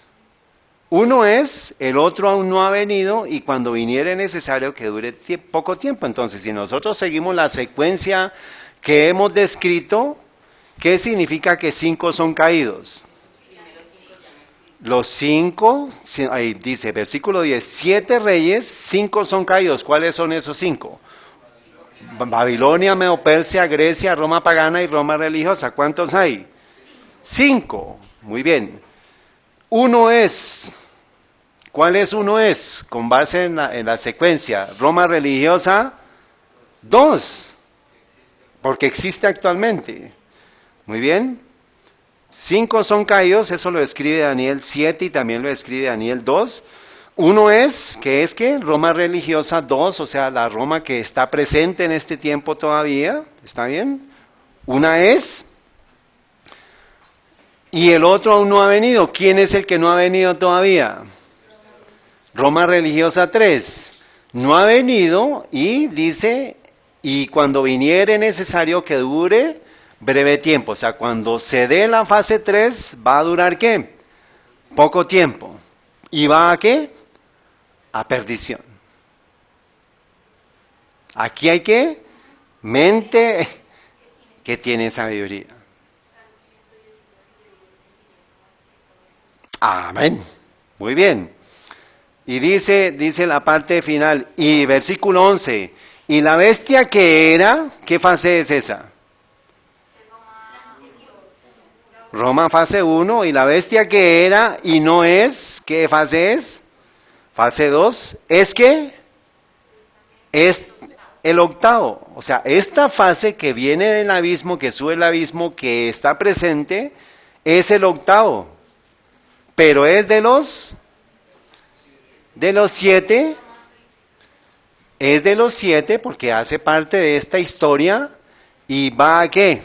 Uno es, el otro aún no ha venido, y cuando viniere es necesario que dure poco tiempo. Entonces, si nosotros seguimos la secuencia que hemos descrito, ¿qué significa que 5 son caídos? Los 5, ahí dice, versículo 10, 7 reyes, 5 son caídos. ¿Cuáles son esos 5? Babilonia, Medo-Persia, Grecia, Roma pagana y Roma religiosa. ¿Cuántos hay? 5, muy bien. Uno es, ¿cuál es uno es? Con base en la secuencia, Roma religiosa, 2, porque existe actualmente. Muy bien. 5 son caídos, eso lo escribe Daniel 7 y también lo escribe Daniel 2. Uno es, ¿qué es qué? Roma religiosa 2, o sea, la Roma que está presente en este tiempo todavía, ¿está bien? Una es, y el otro aún no ha venido. ¿Quién es el que no ha venido todavía? Roma religiosa 3. No ha venido y dice, y cuando viniere necesario que dure breve tiempo. O sea, cuando se dé la fase 3, va a durar ¿qué? Poco tiempo. ¿Y va a qué? A perdición. Aquí hay ¿qué? Mente que tiene sabiduría. Amén. Muy bien. Y dice la parte final, y versículo 11, y la bestia que era, ¿qué fase es esa? Roma fase 1, y la bestia que era y no es, ¿qué fase es? Fase 2, ¿es qué? Es el octavo. O sea, esta fase que viene del abismo, que sube el abismo, que está presente, es el octavo. Pero es de los 7, es de los 7 porque hace parte de esta historia y va a ¿qué?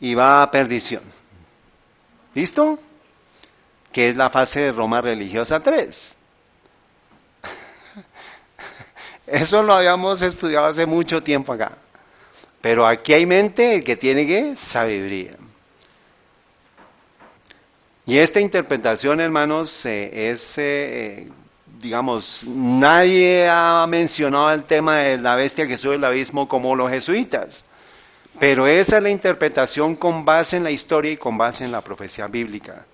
Y va a perdición. ¿Listo? que es la fase de Roma religiosa 3. Eso lo habíamos estudiado hace mucho tiempo acá. Pero aquí hay mente, el que tiene que sabiduría. Y esta interpretación, hermanos, digamos, nadie ha mencionado el tema de la bestia que sube al abismo como los jesuitas. Pero esa es la interpretación con base en la historia y con base en la profecía bíblica.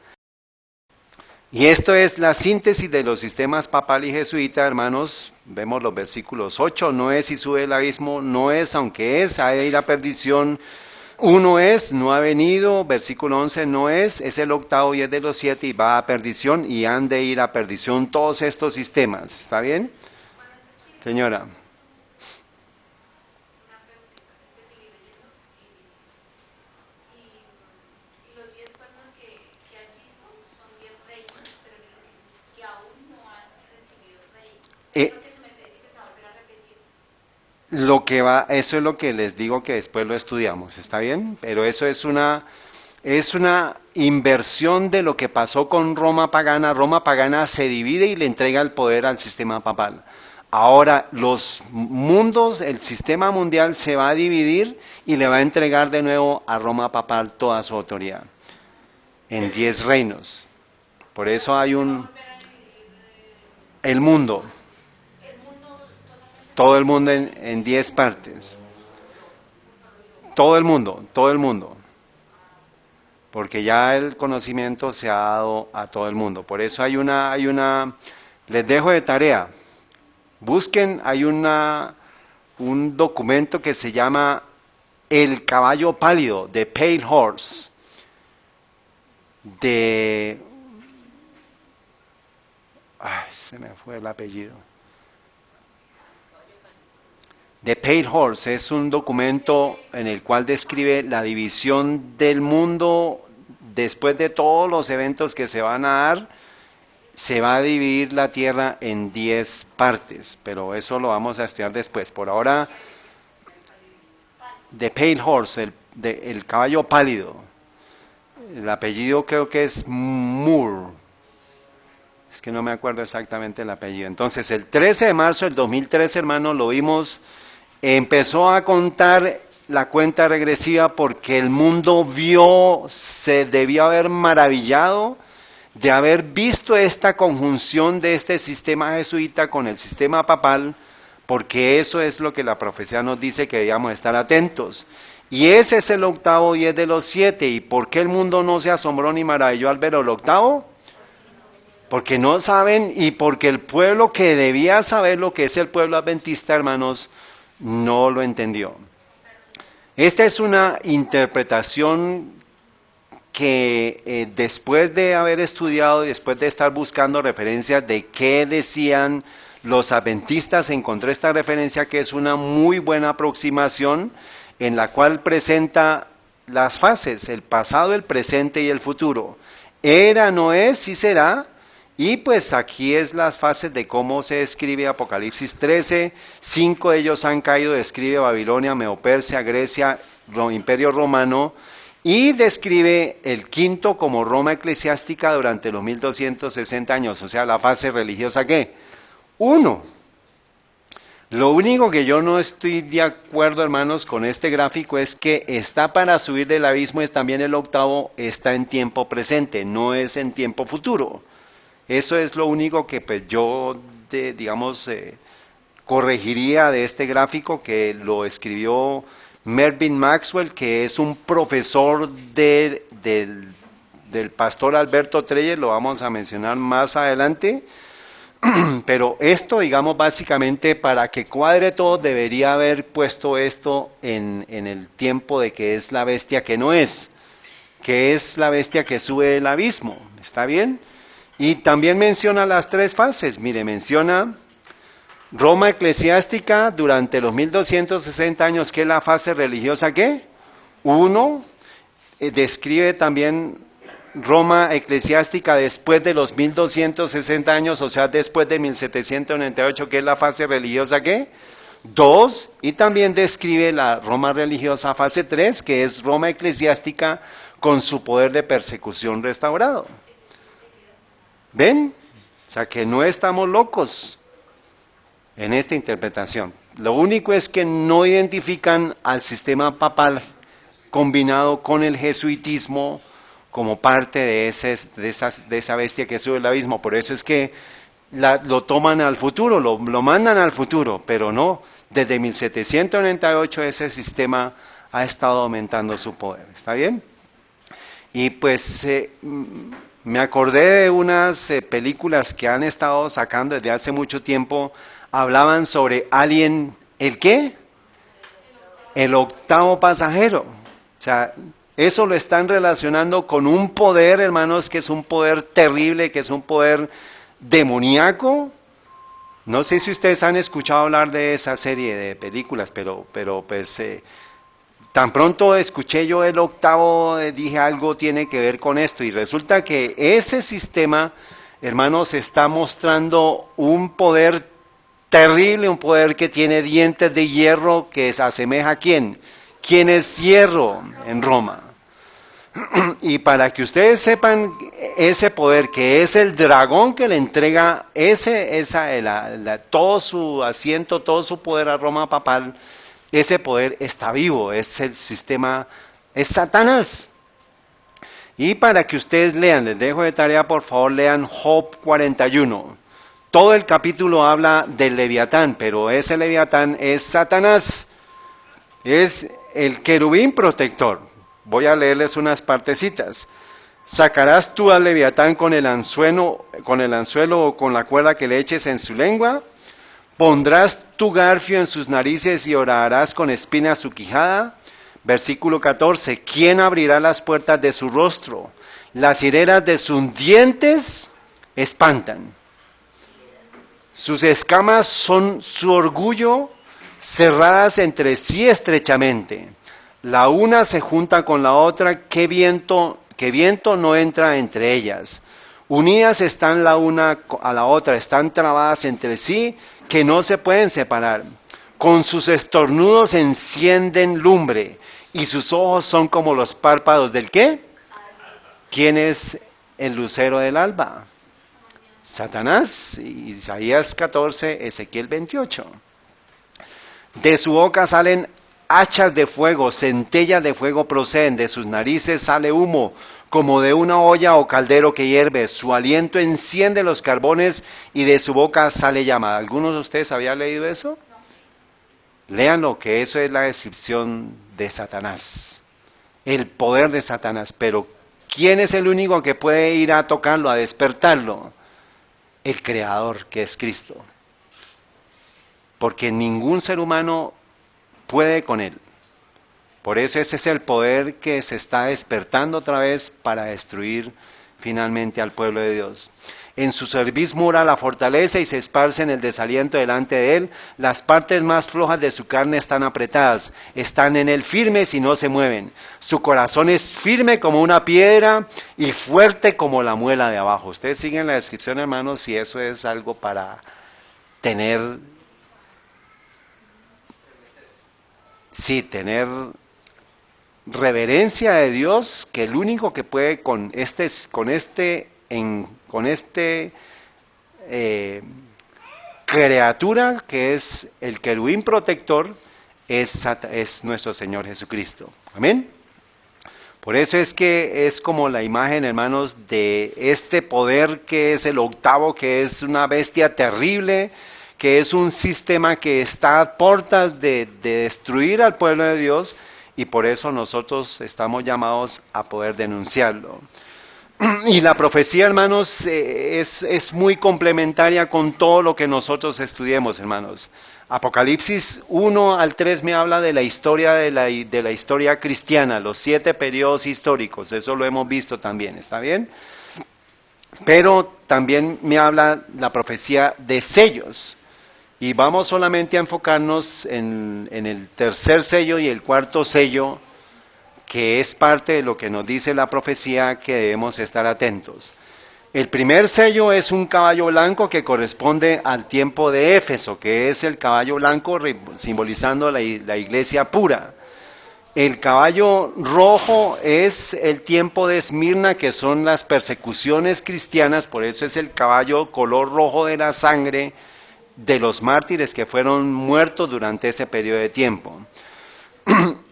Y esto es la síntesis de los sistemas papal y jesuita, hermanos. Vemos los versículos 8, no es si sube el abismo, no es aunque es, ha de ir a perdición. Uno es, no ha venido, versículo 11, no es el octavo y es de los 7 y va a perdición y han de ir a perdición todos estos sistemas. ¿Está bien? Señora. Eso es lo que les digo que después lo estudiamos, ¿está bien? Pero eso es una inversión de lo que pasó con Roma pagana. Roma pagana se divide y le entrega el poder al sistema papal. Ahora el sistema mundial se va a dividir y le va a entregar de nuevo a Roma papal toda su autoridad en 10 reinos. Por eso hay el mundo. Todo el mundo en 10 partes. Todo el mundo. Porque ya el conocimiento se ha dado a todo el mundo. Por eso les dejo de tarea. Busquen, hay un documento que se llama El caballo pálido, The Pale Horse, se me fue el apellido. The Pale Horse es un documento en el cual describe la división del mundo después de todos los eventos que se van a dar. Se va a dividir la tierra en 10 partes, pero eso lo vamos a estudiar después. Por ahora, The Pale Horse, el caballo pálido. El apellido creo que es Moore. Es que no me acuerdo exactamente el apellido. Entonces, el 13 de marzo del 2013, hermanos, lo vimos. Empezó a contar la cuenta regresiva porque el mundo se debió haber maravillado de haber visto esta conjunción de este sistema jesuita con el sistema papal, porque eso es lo que la profecía nos dice que debíamos estar atentos. Y ese es el octavo y es de los 7. ¿Y por qué el mundo no se asombró ni maravilló al ver el octavo? Porque no saben y porque el pueblo que debía saber lo que es el pueblo adventista, hermanos, no lo entendió. Esta es una interpretación que después de haber estudiado, después de estar buscando referencias de qué decían los adventistas, encontré esta referencia que es una muy buena aproximación en la cual presenta las fases, el pasado, el presente y el futuro. Era, no es, sí será. Y pues aquí es las fases de cómo se describe Apocalipsis 13, 5 de ellos han caído, describe Babilonia, Medo-Persia, Grecia, Imperio Romano, y describe el quinto como Roma eclesiástica durante los 1260 años, o sea, la fase religiosa ¿qué? 1. Lo único que yo no estoy de acuerdo, hermanos, con este gráfico es que está para subir del abismo, es también el octavo, está en tiempo presente, no es en tiempo futuro. Eso es lo único que pues yo, corregiría de este gráfico que lo escribió Mervyn Maxwell, que es un profesor del pastor Alberto Treyer, lo vamos a mencionar más adelante. Pero esto, básicamente para que cuadre todo, debería haber puesto esto en el tiempo de que es la bestia que no es, que es la bestia que sube del abismo. ¿Está bien? Y también menciona las 3 fases. Mire, menciona Roma eclesiástica durante los 1260 años, que es la fase religiosa, ¿qué? 1. Describe también Roma eclesiástica después de los 1260 años, o sea, después de 1798, que es la fase religiosa, ¿qué? 2. Y también describe la Roma religiosa fase 3, que es Roma eclesiástica con su poder de persecución restaurado. ¿Ven? O sea que no estamos locos en esta interpretación. Lo único es que no identifican al sistema papal combinado con el jesuitismo como parte de esa bestia que sube el abismo. Por eso es que lo toman al futuro, lo mandan al futuro, pero no. Desde 1798 ese sistema ha estado aumentando su poder. ¿Está bien? Y pues me acordé de unas películas que han estado sacando desde hace mucho tiempo. Hablaban sobre Alien, ¿el qué? El octavo pasajero. O sea, eso lo están relacionando con un poder, hermanos, que es un poder terrible, que es un poder demoníaco. No sé si ustedes han escuchado hablar de esa serie de películas, pero pues tan pronto escuché yo el octavo, dije algo tiene que ver con esto, y resulta que ese sistema, hermanos, está mostrando un poder terrible, un poder que tiene dientes de hierro, que se asemeja a ¿quién? ¿Quién es hierro en Roma? Y para que ustedes sepan ese poder, que es el dragón que le entrega todo su asiento, todo su poder a Roma papal, ese poder está vivo, es el sistema, es Satanás. Y para que ustedes lean, les dejo de tarea, por favor, lean Job 41. Todo el capítulo habla del Leviatán, pero ese Leviatán es Satanás, es el querubín protector. Voy a leerles unas partecitas. ¿Sacarás tú al Leviatán con el anzuelo o con la cuerda que le eches en su lengua? ¿Pondrás tu garfio en sus narices y orarás con espinas su quijada? Versículo 14. ¿Quién abrirá las puertas de su rostro? Las hileras de sus dientes espantan. Sus escamas son su orgullo, cerradas entre sí estrechamente. La una se junta con la otra, que viento no entra entre ellas. Unidas están la una a la otra, están trabadas entre sí, que no se pueden separar. Con sus estornudos encienden lumbre, y sus ojos son como los párpados ¿del qué? ¿Quién es el lucero del alba? Satanás, Isaías 14, Ezequiel 28. De su boca salen hachas de fuego, centellas de fuego proceden, de sus narices sale humo, como de una olla o caldero que hierve, su aliento enciende los carbones y de su boca sale llama. ¿Algunos de ustedes habían leído eso? Léanlo, que eso es la descripción de Satanás, el poder de Satanás. Pero ¿quién es el único que puede ir a tocarlo, a despertarlo? El Creador, que es Cristo. Porque ningún ser humano puede con él. Por eso ese es el poder que se está despertando otra vez para destruir finalmente al pueblo de Dios. En su cerviz mora la fortaleza y se esparce en el desaliento delante de él. Las partes más flojas de su carne están apretadas, están en él firmes y no se mueven. Su corazón es firme como una piedra y fuerte como la muela de abajo. Ustedes siguen la descripción, hermanos, si eso es algo para tener reverencia de Dios, que el único que puede con criatura que es el querubín protector es nuestro Señor Jesucristo. Amén. Por eso es que es como la imagen, hermanos, de este poder que es el octavo, que es una bestia terrible, que es un sistema que está a puertas de destruir al pueblo de Dios, y por eso nosotros estamos llamados a poder denunciarlo. Y la profecía, hermanos, es muy complementaria con todo lo que nosotros estudiemos, hermanos. Apocalipsis 1 al 3 me habla de la historia de la historia cristiana, los 7 periodos históricos, eso lo hemos visto también, ¿está bien? Pero también me habla la profecía de sellos. Y vamos solamente a enfocarnos en el tercer sello y el cuarto sello, que es parte de lo que nos dice la profecía que debemos estar atentos. El primer sello es un caballo blanco que corresponde al tiempo de Éfeso, que es el caballo blanco simbolizando la iglesia pura. El caballo rojo es el tiempo de Esmirna, que son las persecuciones cristianas, por eso es el caballo color rojo de la sangre de los mártires que fueron muertos durante ese periodo de tiempo.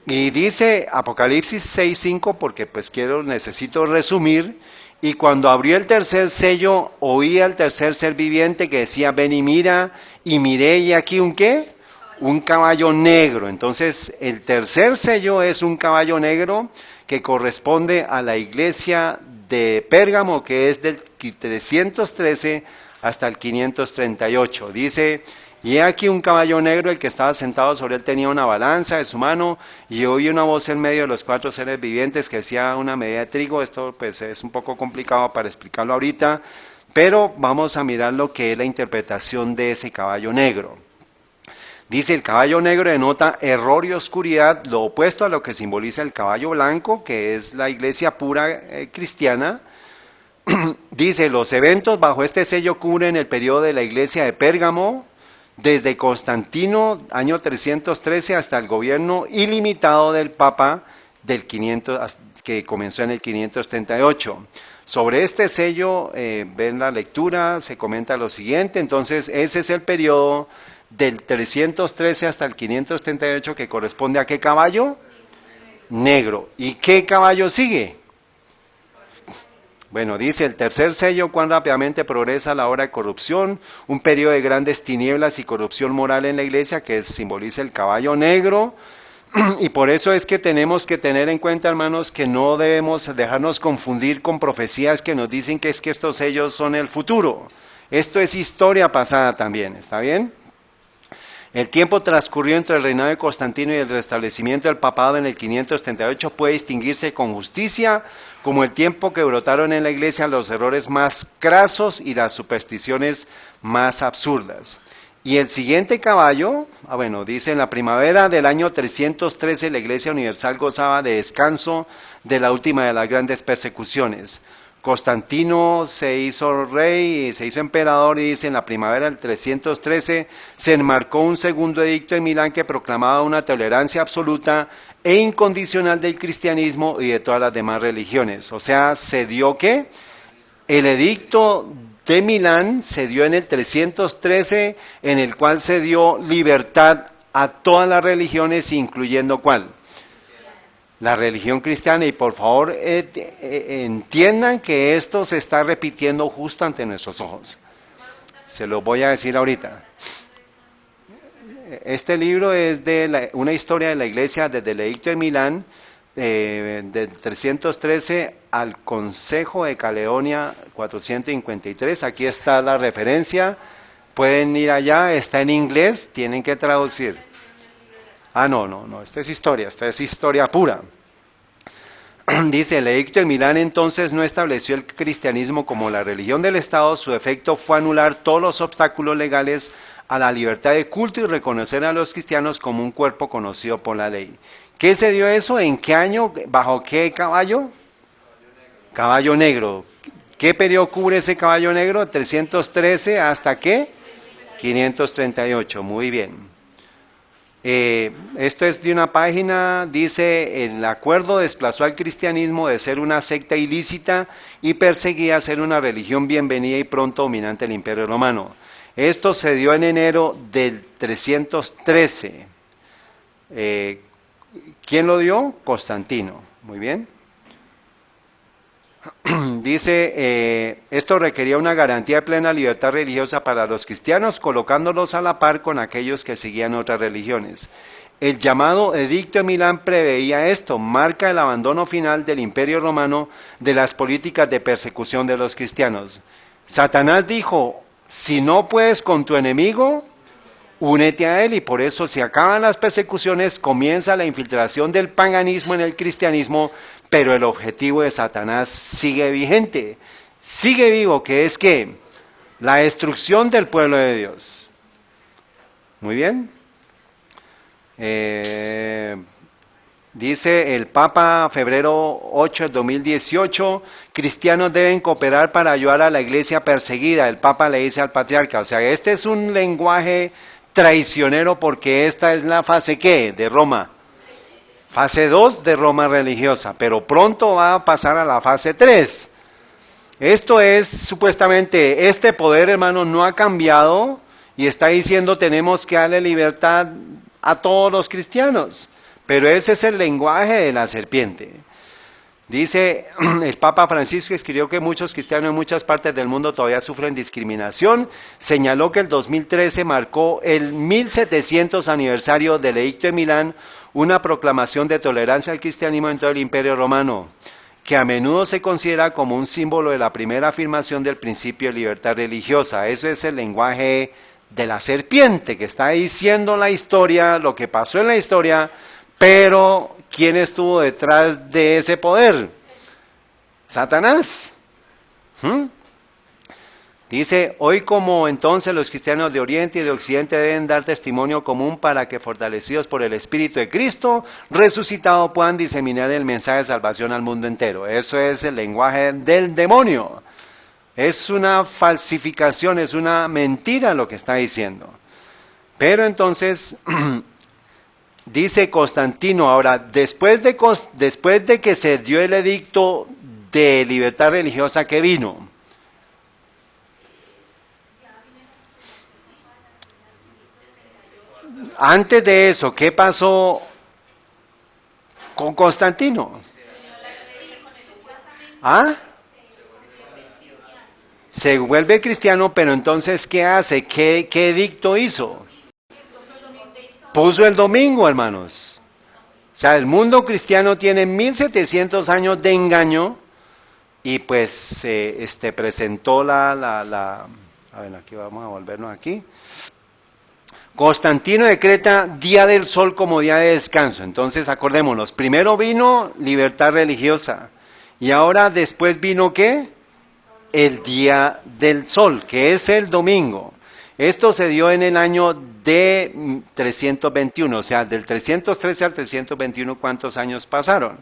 Y dice Apocalipsis 6:5, porque pues necesito resumir, y cuando abrió el tercer sello, oí al tercer ser viviente que decía, ven y mira, y miré, y aquí un ¿qué? Un caballo negro. Entonces, el tercer sello es un caballo negro que corresponde a la iglesia de Pérgamo, que es del 313 hasta el 538. Dice, y he aquí un caballo negro, el que estaba sentado sobre él tenía una balanza de su mano, y oí una voz en medio de los cuatro seres vivientes que decía una medida de trigo. Esto pues es un poco complicado para explicarlo ahorita, pero vamos a mirar lo que es la interpretación de ese caballo negro. Dice, el caballo negro denota error y oscuridad, lo opuesto a lo que simboliza el caballo blanco, que es la iglesia pura cristiana. Dice, los eventos bajo este sello cubren el periodo de la iglesia de Pérgamo, desde Constantino, año 313, hasta el gobierno ilimitado del Papa, del 500, que comenzó en el 538. Sobre este sello, ven la lectura, se comenta lo siguiente. Entonces, ese es el periodo del 313 hasta el 538, que corresponde a ¿qué caballo? Negro. ¿Y qué caballo sigue? Bueno, dice el tercer sello, cuán rápidamente progresa la hora de corrupción, un periodo de grandes tinieblas y corrupción moral en la iglesia, que simboliza el caballo negro. Y por eso es que tenemos que tener en cuenta, hermanos, que no debemos dejarnos confundir con profecías que nos dicen que es que estos sellos son el futuro. Esto es historia pasada también, ¿está bien? El tiempo transcurrido entre el reinado de Constantino y el restablecimiento del papado en el 538 puede distinguirse con justicia como el tiempo que brotaron en la iglesia los errores más crasos y las supersticiones más absurdas. Y el siguiente caballo, dice, en la primavera del año 313 la Iglesia Universal gozaba de descanso de la última de las grandes persecuciones. Constantino se hizo rey y se hizo emperador, y dice, en la primavera del 313 se enmarcó un segundo edicto en Milán que proclamaba una tolerancia absoluta e incondicional del cristianismo y de todas las demás religiones. O sea, se dio ¿qué? El edicto de Milán se dio en el 313, en el cual se dio libertad a todas las religiones, incluyendo ¿cuál? La religión cristiana. Y por favor entiendan que esto se está repitiendo justo ante nuestros ojos. Se lo voy a decir ahorita. Este libro es de una historia de la iglesia desde el edicto de Milán, del 313 al Consejo de Caledonia 453. Aquí está la referencia, pueden ir allá, está en inglés, tienen que traducir. No, esta es historia pura. Dice, el edicto de Milán entonces no estableció el cristianismo como la religión del Estado, su efecto fue anular todos los obstáculos legales a la libertad de culto y reconocer a los cristianos como un cuerpo conocido por la ley. ¿Qué se dio eso? ¿En qué año? ¿Bajo qué caballo? Caballo negro. ¿Qué periodo cubre ese caballo negro? 313 hasta ¿qué? 538. Muy bien. Esto es de una página, dice, el acuerdo desplazó al cristianismo de ser una secta ilícita y perseguía a ser una religión bienvenida y pronto dominante del Imperio Romano. Esto se dio en enero del 313. ¿Quién lo dio? Constantino. Muy bien. Dice, esto requería una garantía de plena libertad religiosa para los cristianos, colocándolos a la par con aquellos que seguían otras religiones. El llamado Edicto de Milán preveía esto, marca el abandono final del Imperio Romano de las políticas de persecución de los cristianos. Satanás dijo, si no puedes con tu enemigo, únete a él, y por eso se acaban las persecuciones, comienza la infiltración del paganismo en el cristianismo, pero el objetivo de Satanás sigue vigente, sigue vivo, que es ¿qué? La destrucción del pueblo de Dios. Muy bien. Dice el Papa, febrero 8 de 2018, cristianos deben cooperar para ayudar a la iglesia perseguida. El Papa le dice al patriarca, o sea, este es un lenguaje traicionero porque esta es la fase ¿qué? De Roma. Fase 2 de Roma religiosa, pero pronto va a pasar a la fase 3. Esto es supuestamente, este poder, hermano, no ha cambiado y está diciendo tenemos que darle libertad a todos los cristianos. Pero ese es el lenguaje de la serpiente. Dice el Papa Francisco, escribió que muchos cristianos en muchas partes del mundo todavía sufren discriminación. Señaló que el 2013 marcó el 1700 aniversario del Edicto de Milán, una proclamación de tolerancia al cristianismo en todo el Imperio Romano, que a menudo se considera como un símbolo de la primera afirmación del principio de libertad religiosa. Eso es el lenguaje de la serpiente, que está diciendo la historia, lo que pasó en la historia, pero ¿quién estuvo detrás de ese poder? Satanás. Dice, hoy como entonces los cristianos de Oriente y de Occidente deben dar testimonio común para que, fortalecidos por el Espíritu de Cristo resucitado, puedan diseminar el mensaje de salvación al mundo entero. Eso es el lenguaje del demonio. Es una falsificación, es una mentira lo que está diciendo. Pero entonces, dice Constantino, ahora, después de que se dio el edicto de libertad religiosa, ¿qué vino? Antes de eso, ¿qué pasó con Constantino? ¿Ah? Se vuelve cristiano, pero entonces, ¿qué hace? ¿Qué edicto hizo? Puso el domingo, hermanos. O sea, el mundo cristiano tiene 1700 años de engaño y pues presentó a ver, aquí vamos a volvernos aquí. Constantino decreta Día del Sol como día de descanso. Entonces, acordémonos, primero vino libertad religiosa y ahora después vino ¿qué? El Día del Sol, que es el domingo. Esto se dio en el año de 321, o sea, del 313 al 321, ¿cuántos años pasaron?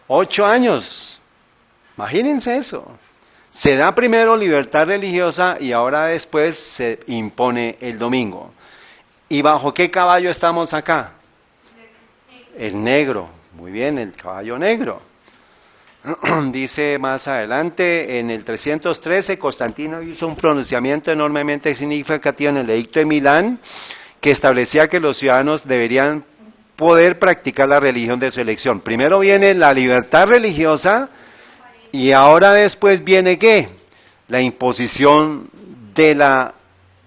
8 años. Imagínense eso. Se da primero libertad religiosa y ahora después se impone el domingo. ¿Y bajo qué caballo estamos acá? El negro. Muy bien, el caballo negro. Dice más adelante, en el 313, Constantino hizo un pronunciamiento enormemente significativo en el Edicto de Milán, que establecía que los ciudadanos deberían poder practicar la religión de su elección. Primero viene la libertad religiosa y ahora después viene ¿qué? La imposición de la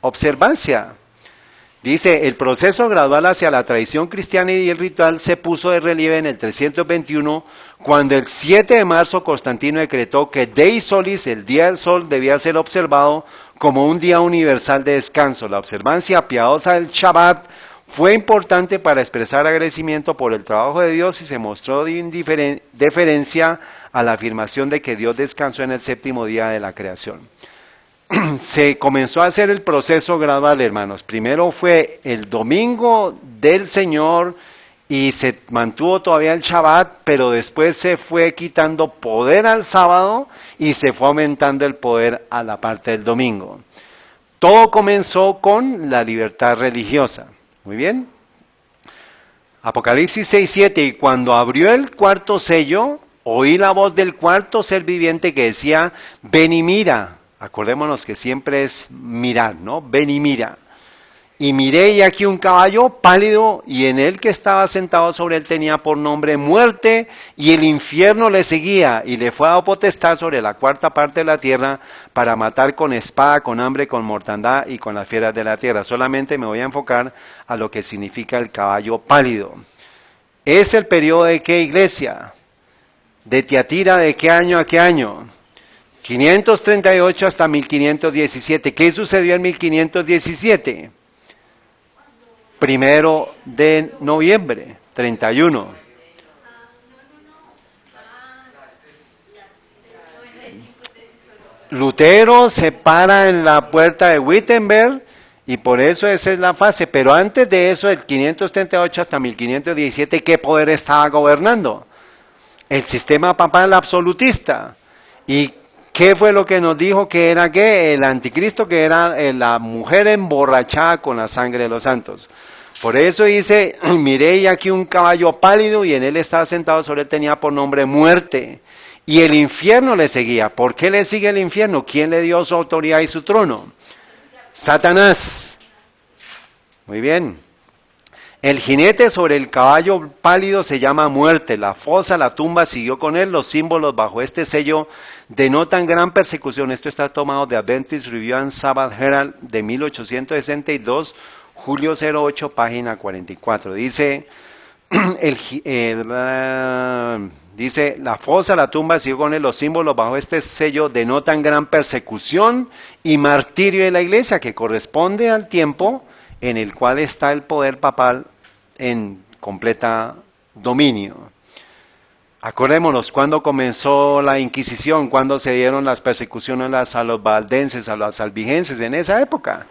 observancia. Dice, el proceso gradual hacia la tradición cristiana y el ritual se puso de relieve en el 321, cuando el 7 de marzo Constantino decretó que Dei Solis, el día del sol, debía ser observado como un día universal de descanso. La observancia piadosa del Shabbat fue importante para expresar agradecimiento por el trabajo de Dios y se mostró deferencia a la afirmación de que Dios descansó en el séptimo día de la creación. Se comenzó a hacer el proceso gradual, hermanos. Primero fue el domingo del Señor y se mantuvo todavía el Shabbat, pero después se fue quitando poder al sábado y se fue aumentando el poder a la parte del domingo. Todo comenzó con la libertad religiosa. Muy bien. Apocalipsis 6:7, y cuando abrió el cuarto sello, oí la voz del cuarto ser viviente que decía, ven y mira. Acordémonos que siempre es mirar, ¿no? Ven y mira. Y miré y aquí un caballo pálido y en él que estaba sentado sobre él tenía por nombre muerte y el infierno le seguía y le fue dado potestad sobre la cuarta parte de la tierra para matar con espada, con hambre, con mortandad y con las fieras de la tierra. Solamente me voy a enfocar a lo que significa el caballo pálido. ¿Es el periodo de qué iglesia? ¿De Tiatira de qué año a qué año? 538 hasta 1517. ¿Qué sucedió en 1517? 1 de noviembre, 31. Lutero se para en la puerta de Wittenberg y por eso esa es la fase. Pero antes de eso, del 538 hasta 1517, ¿qué poder estaba gobernando? El sistema papal absolutista. ¿Y qué fue lo que nos dijo que era qué? El anticristo, que era la mujer emborrachada con la sangre de los santos. Por eso dice, miré y aquí un caballo pálido y en él estaba sentado, sobre él tenía por nombre muerte. Y el infierno le seguía. ¿Por qué le sigue el infierno? ¿Quién le dio su autoridad y su trono? Satanás. Muy bien. El jinete sobre el caballo pálido se llama muerte. La fosa, la tumba siguió con él. Los símbolos bajo este sello denotan gran persecución. Esto está tomado de Adventist Review and Sabbath Herald de 1862, julio 08, página 44. Dice, dice, la fosa, la tumba siguió con él. Los símbolos bajo este sello denotan gran persecución y martirio de la iglesia, que corresponde al tiempo en el cual está el poder papal en completa dominio. Acordémonos, cuando comenzó la Inquisición, cuando se dieron las persecuciones a los valdenses, a los albigenses, en esa época.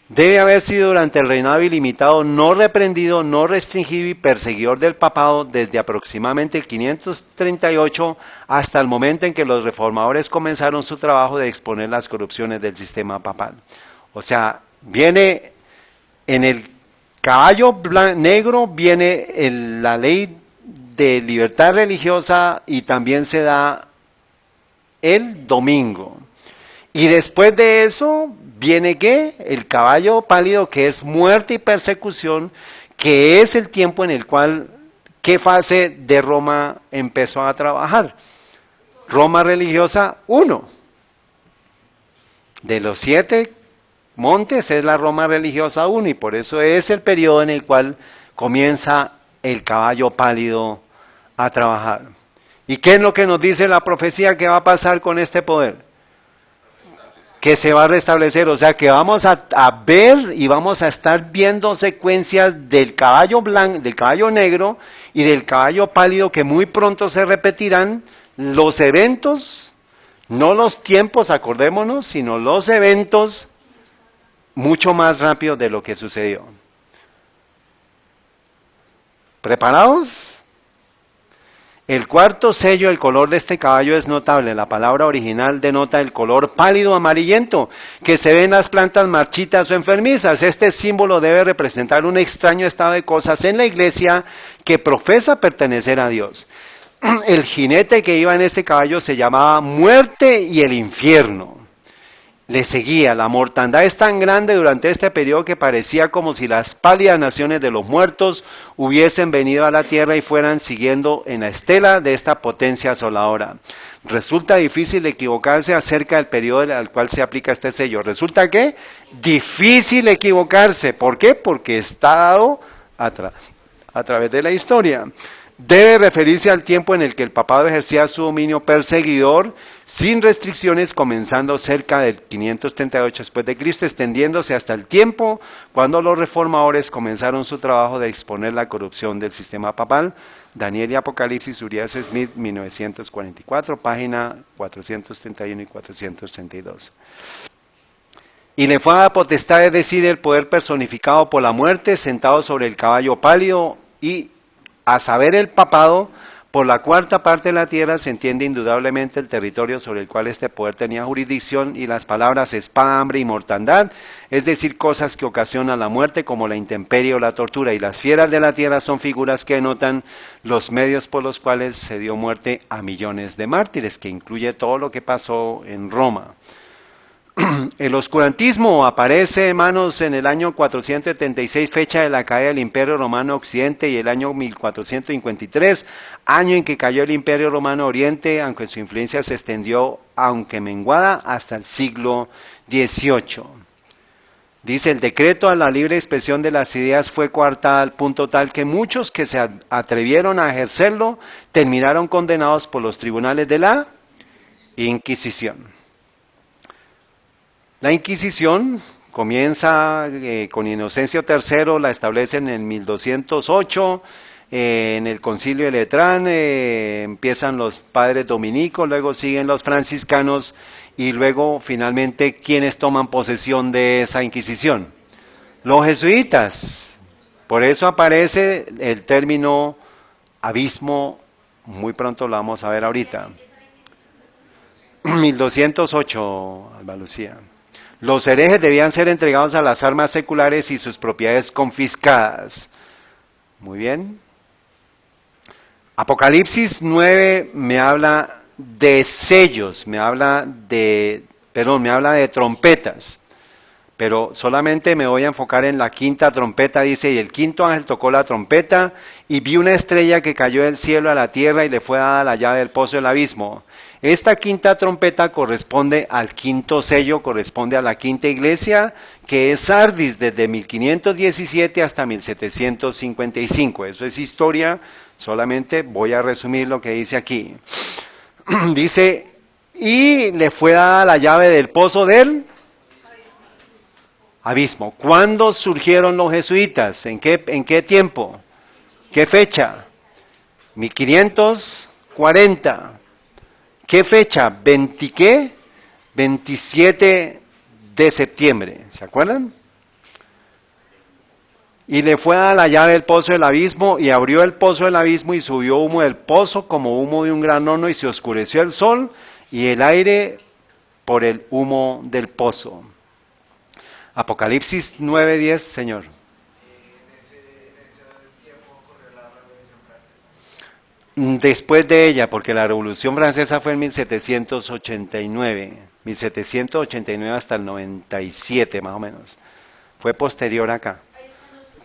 Debe haber sido durante el reinado ilimitado, no reprendido, no restringido y perseguidor del papado desde aproximadamente el 538 hasta el momento en que los reformadores comenzaron su trabajo de exponer las corrupciones del sistema papal. O sea, viene en el caballo negro, viene la ley de libertad religiosa y también se da el domingo. Y después de eso viene ¿qué? El caballo pálido, que es muerte y persecución, que es el tiempo en el cual, ¿qué fase de Roma empezó a trabajar? Roma religiosa 1. De los 7 montes es la Roma religiosa 1 y por eso es el periodo en el cual comienza el caballo pálido a trabajar. ¿Y qué es lo que nos dice la profecía que va a pasar con este poder? Que se va a restablecer, o sea que vamos a ver y vamos a estar viendo secuencias del caballo blanco, del caballo negro y del caballo pálido que muy pronto se repetirán los eventos, no los tiempos, acordémonos, sino los eventos mucho más rápido de lo que sucedió. ¿Preparados? El cuarto sello, el color de este caballo es notable. La palabra original denota el color pálido amarillento que se ve en las plantas marchitas o enfermizas. Este símbolo debe representar un extraño estado de cosas en la iglesia que profesa pertenecer a Dios. El jinete que iba en este caballo se llamaba Muerte y el Infierno. Le seguía. La mortandad es tan grande durante este periodo que parecía como si las pálidas naciones de los muertos hubiesen venido a la tierra y fueran siguiendo en la estela de esta potencia asoladora. Resulta difícil equivocarse acerca del periodo al cual se aplica este sello. ¿Resulta qué? Difícil equivocarse. ¿Por qué? Porque está dado a través de la historia. Debe referirse al tiempo en el que el papado ejercía su dominio perseguidor sin restricciones, comenzando cerca del 538 después de Cristo, extendiéndose hasta el tiempo cuando los reformadores comenzaron su trabajo de exponer la corrupción del sistema papal. Daniel y Apocalipsis, Urias Smith, 1944, página 431 y 432. Y le fue a potestad de decir el poder personificado por la muerte, sentado sobre el caballo pálido, y a saber el papado. Por la cuarta parte de la tierra se entiende indudablemente el territorio sobre el cual este poder tenía jurisdicción, y las palabras espada, hambre y mortandad, es decir, cosas que ocasionan la muerte como la intemperie o la tortura, y las fieras de la tierra son figuras que denotan los medios por los cuales se dio muerte a millones de mártires, que incluye todo lo que pasó en Roma. El oscurantismo aparece, hermanos, en el año 476, fecha de la caída del Imperio Romano Occidente, y el año 1453, año en que cayó el Imperio Romano Oriente, aunque su influencia se extendió, aunque menguada, hasta el siglo XVIII. Dice, el decreto a la libre expresión de las ideas fue coartada al punto tal que muchos que se atrevieron a ejercerlo terminaron condenados por los tribunales de la Inquisición. La Inquisición comienza con Inocencio III, la establecen en 1208, en el Concilio de Letrán, empiezan los padres dominicos, luego siguen los franciscanos y luego finalmente, ¿quiénes toman posesión de esa Inquisición? Los jesuitas. Por eso aparece el término abismo, muy pronto lo vamos a ver ahorita. 1208, Alba Lucía. Los herejes debían ser entregados a las armas seculares y sus propiedades confiscadas. Muy bien. Apocalipsis 9 me habla de sellos, me habla de trompetas. Pero solamente me voy a enfocar en la quinta trompeta. Dice, y el quinto ángel tocó la trompeta y vi una estrella que cayó del cielo a la tierra y le fue dada la llave del pozo del abismo. Esta quinta trompeta corresponde al quinto sello, corresponde a la quinta iglesia, que es Sardis, desde 1517 hasta 1755. Eso es historia, solamente voy a resumir lo que dice aquí. Dice, y le fue dada la llave del pozo del abismo. ¿Cuándo surgieron los jesuitas? ¿En qué tiempo? ¿Qué fecha? 1540. ¿Qué fecha? ¿Qué? 27 de septiembre. ¿Se acuerdan? Y le fue a la llave del pozo del abismo, y abrió el pozo del abismo, y subió humo del pozo como humo de un gran horno, y se oscureció el sol y el aire por el humo del pozo. Apocalipsis 9:10, Señor. Después de ella, porque la Revolución Francesa fue en 1789 hasta el 97 más o menos. Fue posterior acá.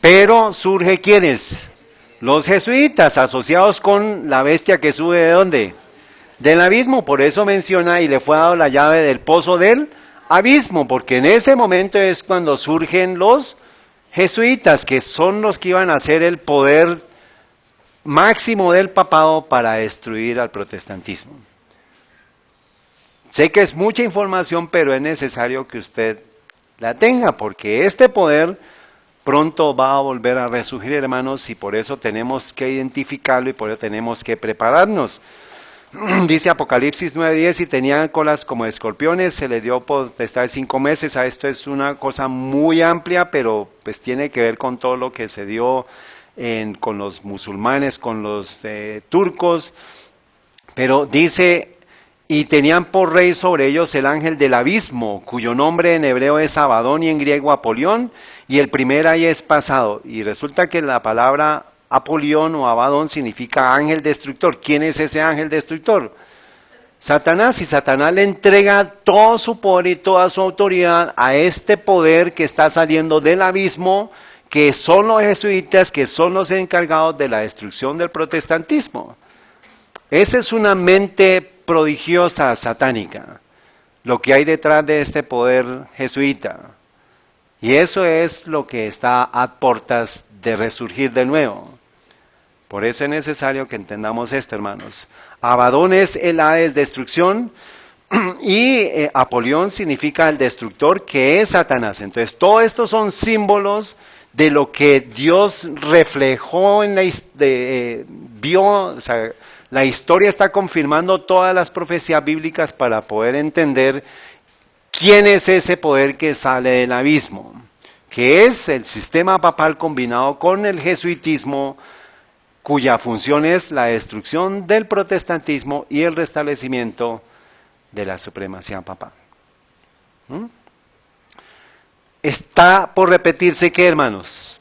Pero surge ¿quiénes? Los jesuitas, asociados con la bestia que sube ¿de dónde? Del abismo. Por eso menciona, y le fue dado la llave del pozo del abismo, porque en ese momento es cuando surgen los jesuitas, que son los que iban a ser el poder máximo del papado para destruir al protestantismo. Sé que es mucha información, pero es necesario que usted la tenga, porque este poder pronto va a volver a resurgir, hermanos, y por eso tenemos que identificarlo y por eso tenemos que prepararnos. Dice Apocalipsis 9:10, y tenían colas como escorpiones, se le dio potestad de 5 meses. A esto es una cosa muy amplia, pero pues tiene que ver con todo lo que se dio con los musulmanes, con los turcos. Pero dice, y tenían por rey sobre ellos el ángel del abismo, cuyo nombre en hebreo es Abadón y en griego Apolión, y el primer ay es pasado. Y resulta que la palabra Apolión o Abadón significa ángel destructor. ¿Quién es ese ángel destructor? Satanás. Y Satanás le entrega todo su poder y toda su autoridad a este poder que está saliendo del abismo, que son los jesuitas, que son los encargados de la destrucción del protestantismo. Esa es una mente prodigiosa satánica, lo que hay detrás de este poder jesuita. Y eso es lo que está a puertas de resurgir de nuevo. Por eso es necesario que entendamos esto, hermanos. Abadón es el Hades, destrucción, y Apolión significa el destructor, que es Satanás. Entonces, todos estos son símbolos de lo que Dios reflejó en vio, o sea, la historia está confirmando todas las profecías bíblicas para poder entender quién es ese poder que sale del abismo, que es el sistema papal combinado con el jesuitismo, cuya función es la destrucción del protestantismo y el restablecimiento de la supremacía papal. Está por repetirse, ¿qué, hermanos?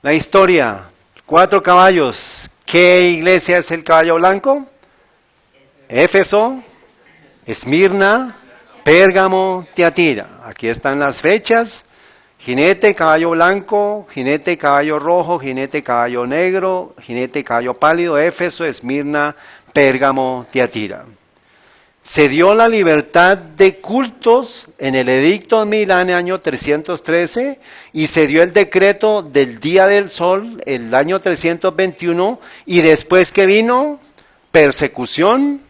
La historia, 4 caballos. ¿Qué iglesia es el caballo blanco? Éfeso, Esmirna, Pérgamo, Tiatira. Aquí están las fechas. Jinete, caballo blanco, jinete, caballo rojo, jinete, caballo negro, jinete, caballo pálido, Éfeso, Esmirna, Pérgamo, Tiatira. Se dio la libertad de cultos en el edicto de Milán, año 313, y se dio el decreto del día del sol, el año 321, y después que vino, persecución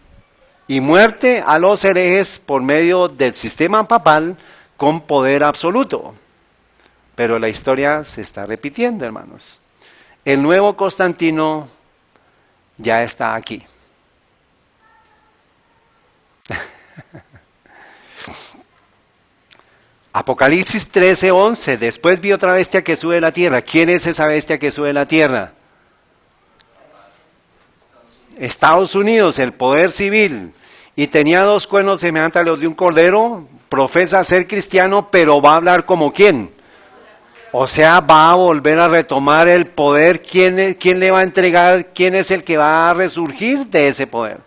y muerte a los herejes por medio del sistema papal con poder absoluto. Pero la historia se está repitiendo, hermanos. El nuevo Constantino ya está aquí. Apocalipsis 13:11, después vi otra bestia que sube de la tierra. ¿Quién es esa bestia que sube de la tierra? Estados Unidos, el poder civil. y tenía 2 cuernos semejantes a los de un cordero, profesa ser cristiano, pero va a hablar como quién. O sea, va a volver a retomar el poder. ¿Quién le va a entregar? ¿Quién es el que va a resurgir de ese poder?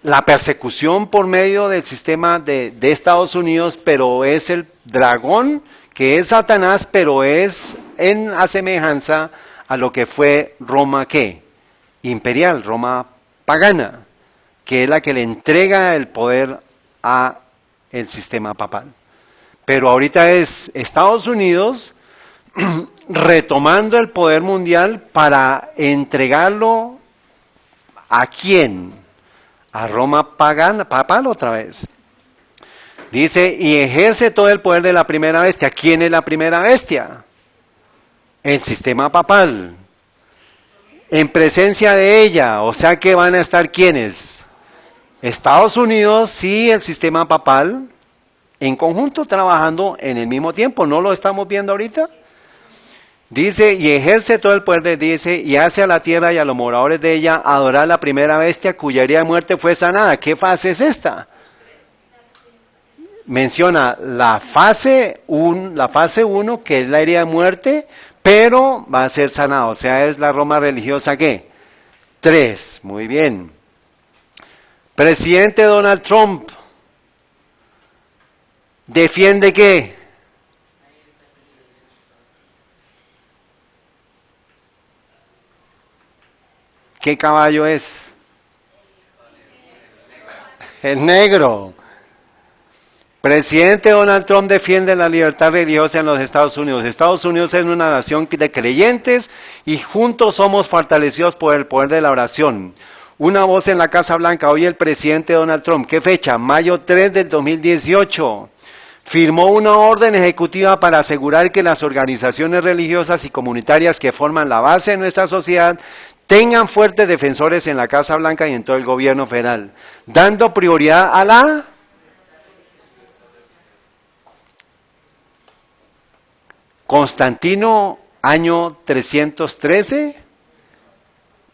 La persecución por medio del sistema de Estados Unidos, pero es el dragón, que es Satanás, pero es en asemejanza a lo que fue Roma, ¿qué? Imperial, Roma pagana, que es la que le entrega el poder a el sistema papal. Pero ahorita es Estados Unidos retomando el poder mundial para entregarlo ¿a quién? A Roma pagana, papal otra vez. Dice, y ejerce todo el poder de la primera bestia. ¿Quién es la primera bestia? El sistema papal. En presencia de ella, o sea que van a estar ¿quiénes? Estados Unidos y el sistema papal en conjunto trabajando en el mismo tiempo. ¿No lo estamos viendo ahorita? Dice, y ejerce todo el poder dice, y hace a la tierra y a los moradores de ella adorar la primera bestia cuya herida de muerte fue sanada. ¿Qué fase es esta? Menciona la fase 1, que es la herida de muerte, pero va a ser sanada. O sea, es la Roma religiosa, ¿qué? 3, muy bien. Presidente Donald Trump, ¿defiende qué? ¿Qué caballo es? El negro. Presidente Donald Trump defiende la libertad religiosa en los Estados Unidos. Estados Unidos es una nación de creyentes y juntos somos fortalecidos por el poder de la oración. Una voz en la Casa Blanca, hoy el presidente Donald Trump, ¿qué fecha? Mayo 3 del 2018. Firmó una orden ejecutiva para asegurar que las organizaciones religiosas y comunitarias que forman la base de nuestra sociedad tengan fuertes defensores en la Casa Blanca y en todo el gobierno federal, dando prioridad a la Constantino, año 313,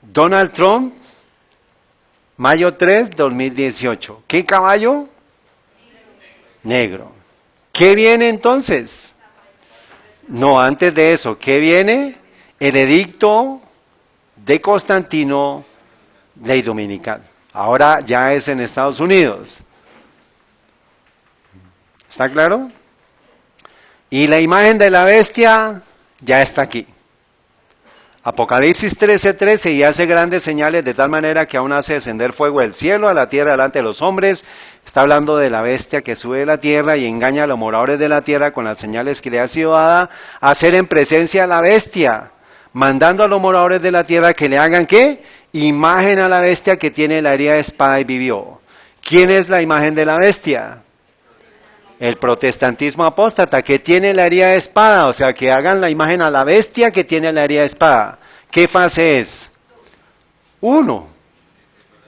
Donald Trump, mayo 3, 2018. ¿Qué caballo? Negro. ¿Qué viene entonces? No, antes de eso, ¿qué viene? El edicto de Constantino, ley dominical. Ahora ya es en Estados Unidos. ¿Está claro? Y la imagen de la bestia ya está aquí. Apocalipsis 13:13, y hace grandes señales de tal manera que aún hace descender fuego del cielo a la tierra delante de los hombres. Está hablando de la bestia que sube de la tierra y engaña a los moradores de la tierra con las señales que le ha sido dada a hacer en presencia de la bestia, mandando a los moradores de la tierra que le hagan ¿qué? Imagen a la bestia que tiene la herida de espada y vivió. ¿Quién es la imagen de la bestia? El protestantismo apóstata, que tiene la herida de espada, o sea, que hagan la imagen a la bestia que tiene la herida de espada. ¿Qué fase es? 1.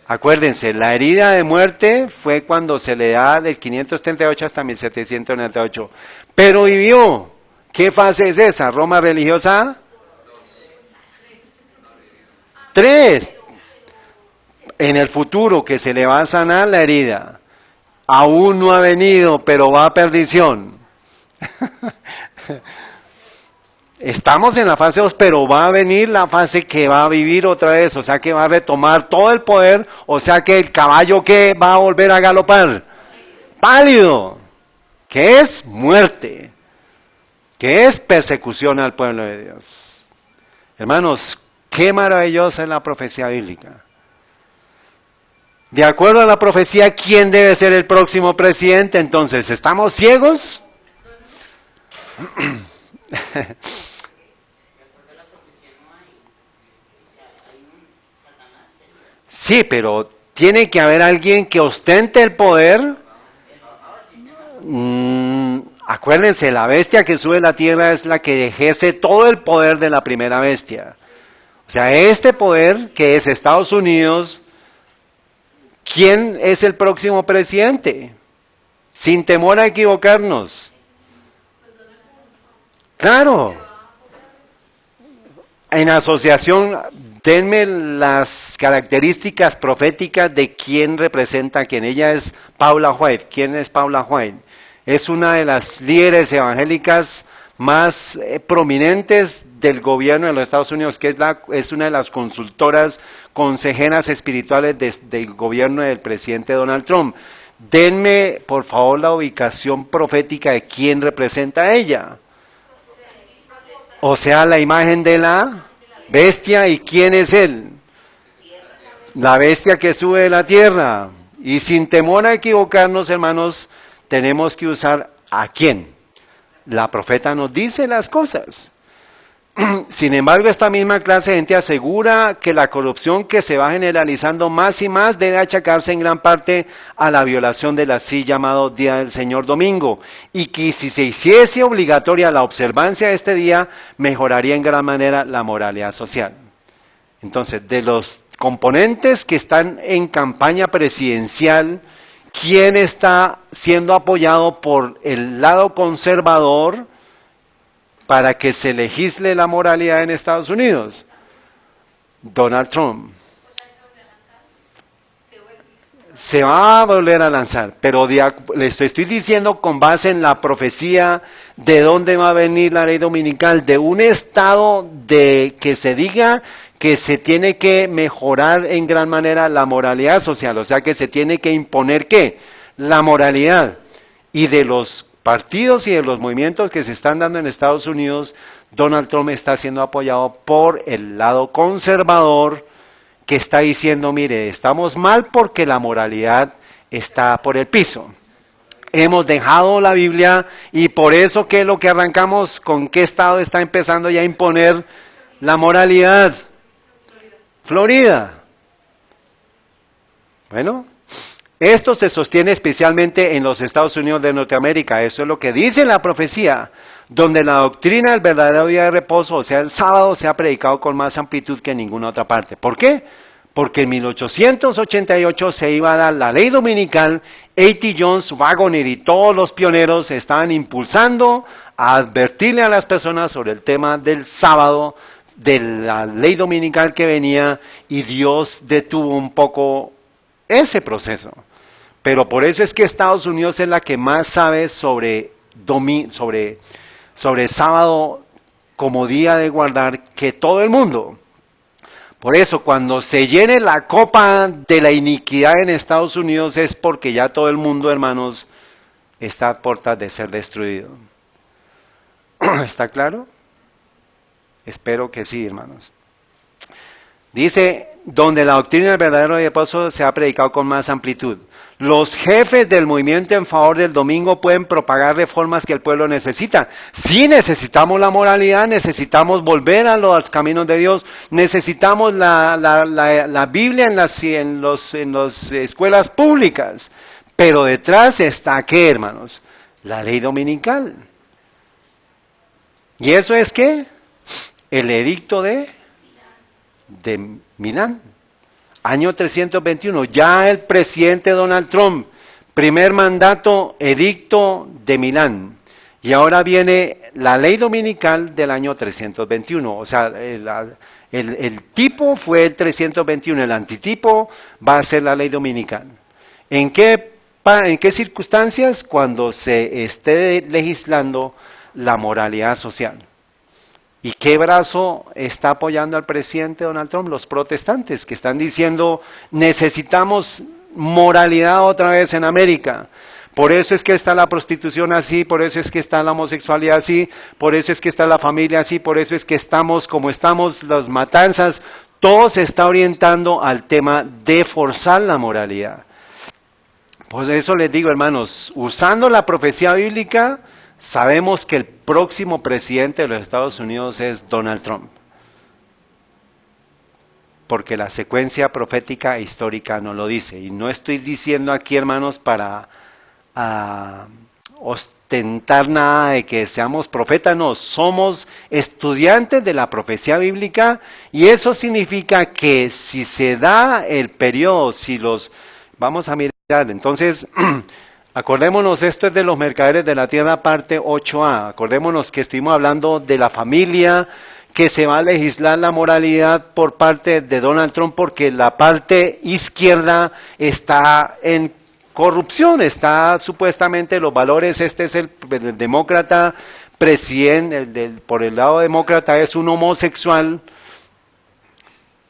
Acuérdense, la herida de muerte fue cuando se le da del 538 hasta 1798. Pero vivió. ¿Qué fase es esa? ¿Roma religiosa? 3. En el futuro, que se le va a sanar la herida. Aún no ha venido, pero va a perdición. Estamos en la fase 2, pero va a venir la fase que va a vivir otra vez, o sea que va a retomar todo el poder, o sea que el caballo que va a volver a galopar, pálido, que es muerte, que es persecución al pueblo de Dios. Hermanos, qué maravillosa es la profecía bíblica. De acuerdo a la profecía, ¿quién debe ser el próximo presidente? Entonces, ¿estamos ciegos? Sí, pero tiene que haber alguien que ostente el poder. Acuérdense, la bestia que sube a la tierra es la que ejerce todo el poder de la primera bestia. O sea, este poder que es Estados Unidos, ¿quién es el próximo presidente? Sin temor a equivocarnos. Claro. En asociación, denme las características proféticas de quién representa a quién. Ella es Paula White. ¿Quién es Paula White? Es una de las líderes evangélicas más prominentes del gobierno de los Estados Unidos, que es una de las consultoras, consejeras espirituales del gobierno del presidente Donald Trump. Denme, por favor, la ubicación profética de quién representa a ella. O sea, la imagen de la bestia. ¿Y quién es él? La bestia que sube de la tierra. Y sin temor a equivocarnos, hermanos, tenemos que usar ¿a quién? La profeta nos dice las cosas. Sin embargo, esta misma clase de gente asegura que la corrupción que se va generalizando más y más debe achacarse en gran parte a la violación del así llamado Día del Señor Domingo, y que si se hiciese obligatoria la observancia de este día, mejoraría en gran manera la moralidad social. Entonces, de los componentes que están en campaña presidencial, ¿quién está siendo apoyado por el lado conservador para que se legisle la moralidad en Estados Unidos? Donald Trump. Se va a volver a lanzar, pero les estoy diciendo con base en la profecía de dónde va a venir la ley dominical, de un estado de que se diga que se tiene que mejorar en gran manera la moralidad social, o sea que se tiene que imponer ¿qué? La moralidad. Y de los partidos y de los movimientos que se están dando en Estados Unidos, Donald Trump está siendo apoyado por el lado conservador, que está diciendo, mire, estamos mal porque la moralidad está por el piso. Hemos dejado la Biblia y por eso que lo que arrancamos, ¿con qué estado está empezando ya a imponer la moralidad? Florida. Bueno, esto se sostiene especialmente en los Estados Unidos de Norteamérica. Eso es lo que dice la profecía, donde la doctrina del verdadero día de reposo, o sea, el sábado, se ha predicado con más amplitud que en ninguna otra parte. ¿Por qué? Porque en 1888 se iba a dar la ley dominical. A.T. Jones, Waggoner y todos los pioneros estaban impulsando a advertirle a las personas sobre el tema del sábado, de la ley dominical que venía, y Dios detuvo un poco ese proceso. Pero por eso es que Estados Unidos es la que más sabe sobre sábado como día de guardar que todo el mundo. Por eso cuando se llene la copa de la iniquidad en Estados Unidos es porque ya todo el mundo, hermanos, está a puertas de ser destruido. ¿Está claro? Espero que sí, hermanos. Dice, donde la doctrina del verdadero reposo se ha predicado con más amplitud. Los jefes del movimiento en favor del domingo pueden propagar reformas que el pueblo necesita. Sí, necesitamos la moralidad, necesitamos volver a los caminos de Dios, necesitamos la Biblia en las escuelas públicas. Pero detrás está, ¿qué, hermanos? La ley dominical. ¿Y eso es qué? El edicto de Milán, año 321, ya el presidente Donald Trump, primer mandato, edicto de Milán, y ahora viene la ley dominical del año 321, o sea, el tipo fue el 321, el antitipo va a ser la ley dominical. ¿En qué circunstancias? Cuando se esté legislando la moralidad social. ¿Y qué brazo está apoyando al presidente Donald Trump? Los protestantes, que están diciendo, necesitamos moralidad otra vez en América. Por eso es que está la prostitución así, por eso es que está la homosexualidad así, por eso es que está la familia así, por eso es que estamos como estamos, las matanzas. Todo se está orientando al tema de forzar la moralidad. Por eso les digo, hermanos, usando la profecía bíblica, sabemos que el próximo presidente de los Estados Unidos es Donald Trump, porque la secuencia profética e histórica nos lo dice. Y no estoy diciendo aquí, hermanos, para ostentar nada de que seamos profetas, no, somos estudiantes de la profecía bíblica, y eso significa que si se da el periodo, vamos a mirar, entonces, acordémonos, esto es de los mercaderes de la tierra, parte 8a. Acordémonos que estuvimos hablando de la familia, que se va a legislar la moralidad por parte de Donald Trump porque la parte izquierda está en corrupción, está supuestamente los valores, este es el demócrata presidente, por el lado demócrata es un homosexual,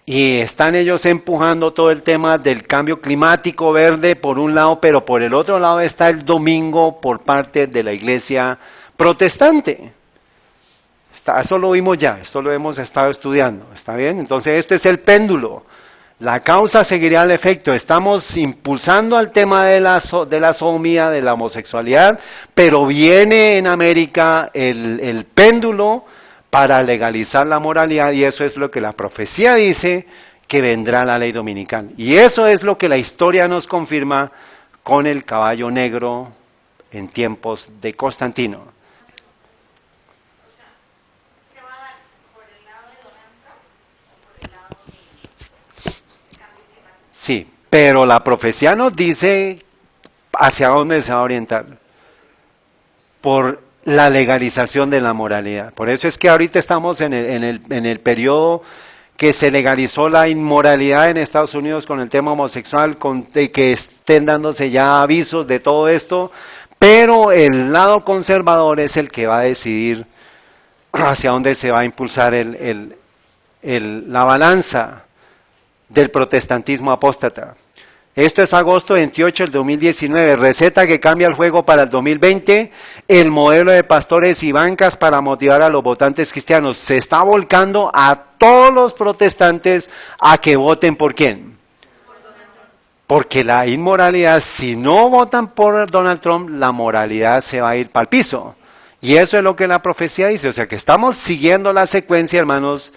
y están ellos empujando todo el tema del cambio climático verde por un lado, pero por el otro lado está el domingo por parte de la iglesia protestante. Eso lo vimos ya, esto lo hemos estado estudiando, ¿está bien? Entonces este es el péndulo. La causa seguirá el efecto. Estamos impulsando al tema de la sodomía, de la homosexualidad, pero viene en América el péndulo para legalizar la moralidad, y eso es lo que la profecía dice, que vendrá la ley dominical. Y eso es lo que la historia nos confirma con el caballo negro en tiempos de Constantino. ¿Se va a dar por el lado de Donald Trump o por el lado del cambio climático? Sí, pero la profecía nos dice hacia dónde se va a orientar. Por la legalización de la moralidad. Por eso es que ahorita estamos en el periodo que se legalizó la inmoralidad en Estados Unidos con el tema homosexual, de que estén dándose ya avisos de todo esto, pero el lado conservador es el que va a decidir hacia dónde se va a impulsar la balanza del protestantismo apóstata. Esto es agosto 28 del 2019, receta que cambia el juego para el 2020, el modelo de pastores y bancas para motivar a los votantes cristianos. Se está volcando a todos los protestantes a que voten ¿por quién? Porque la inmoralidad, si no votan por Donald Trump, la moralidad se va a ir para el piso. Y eso es lo que la profecía dice, o sea que estamos siguiendo la secuencia, hermanos,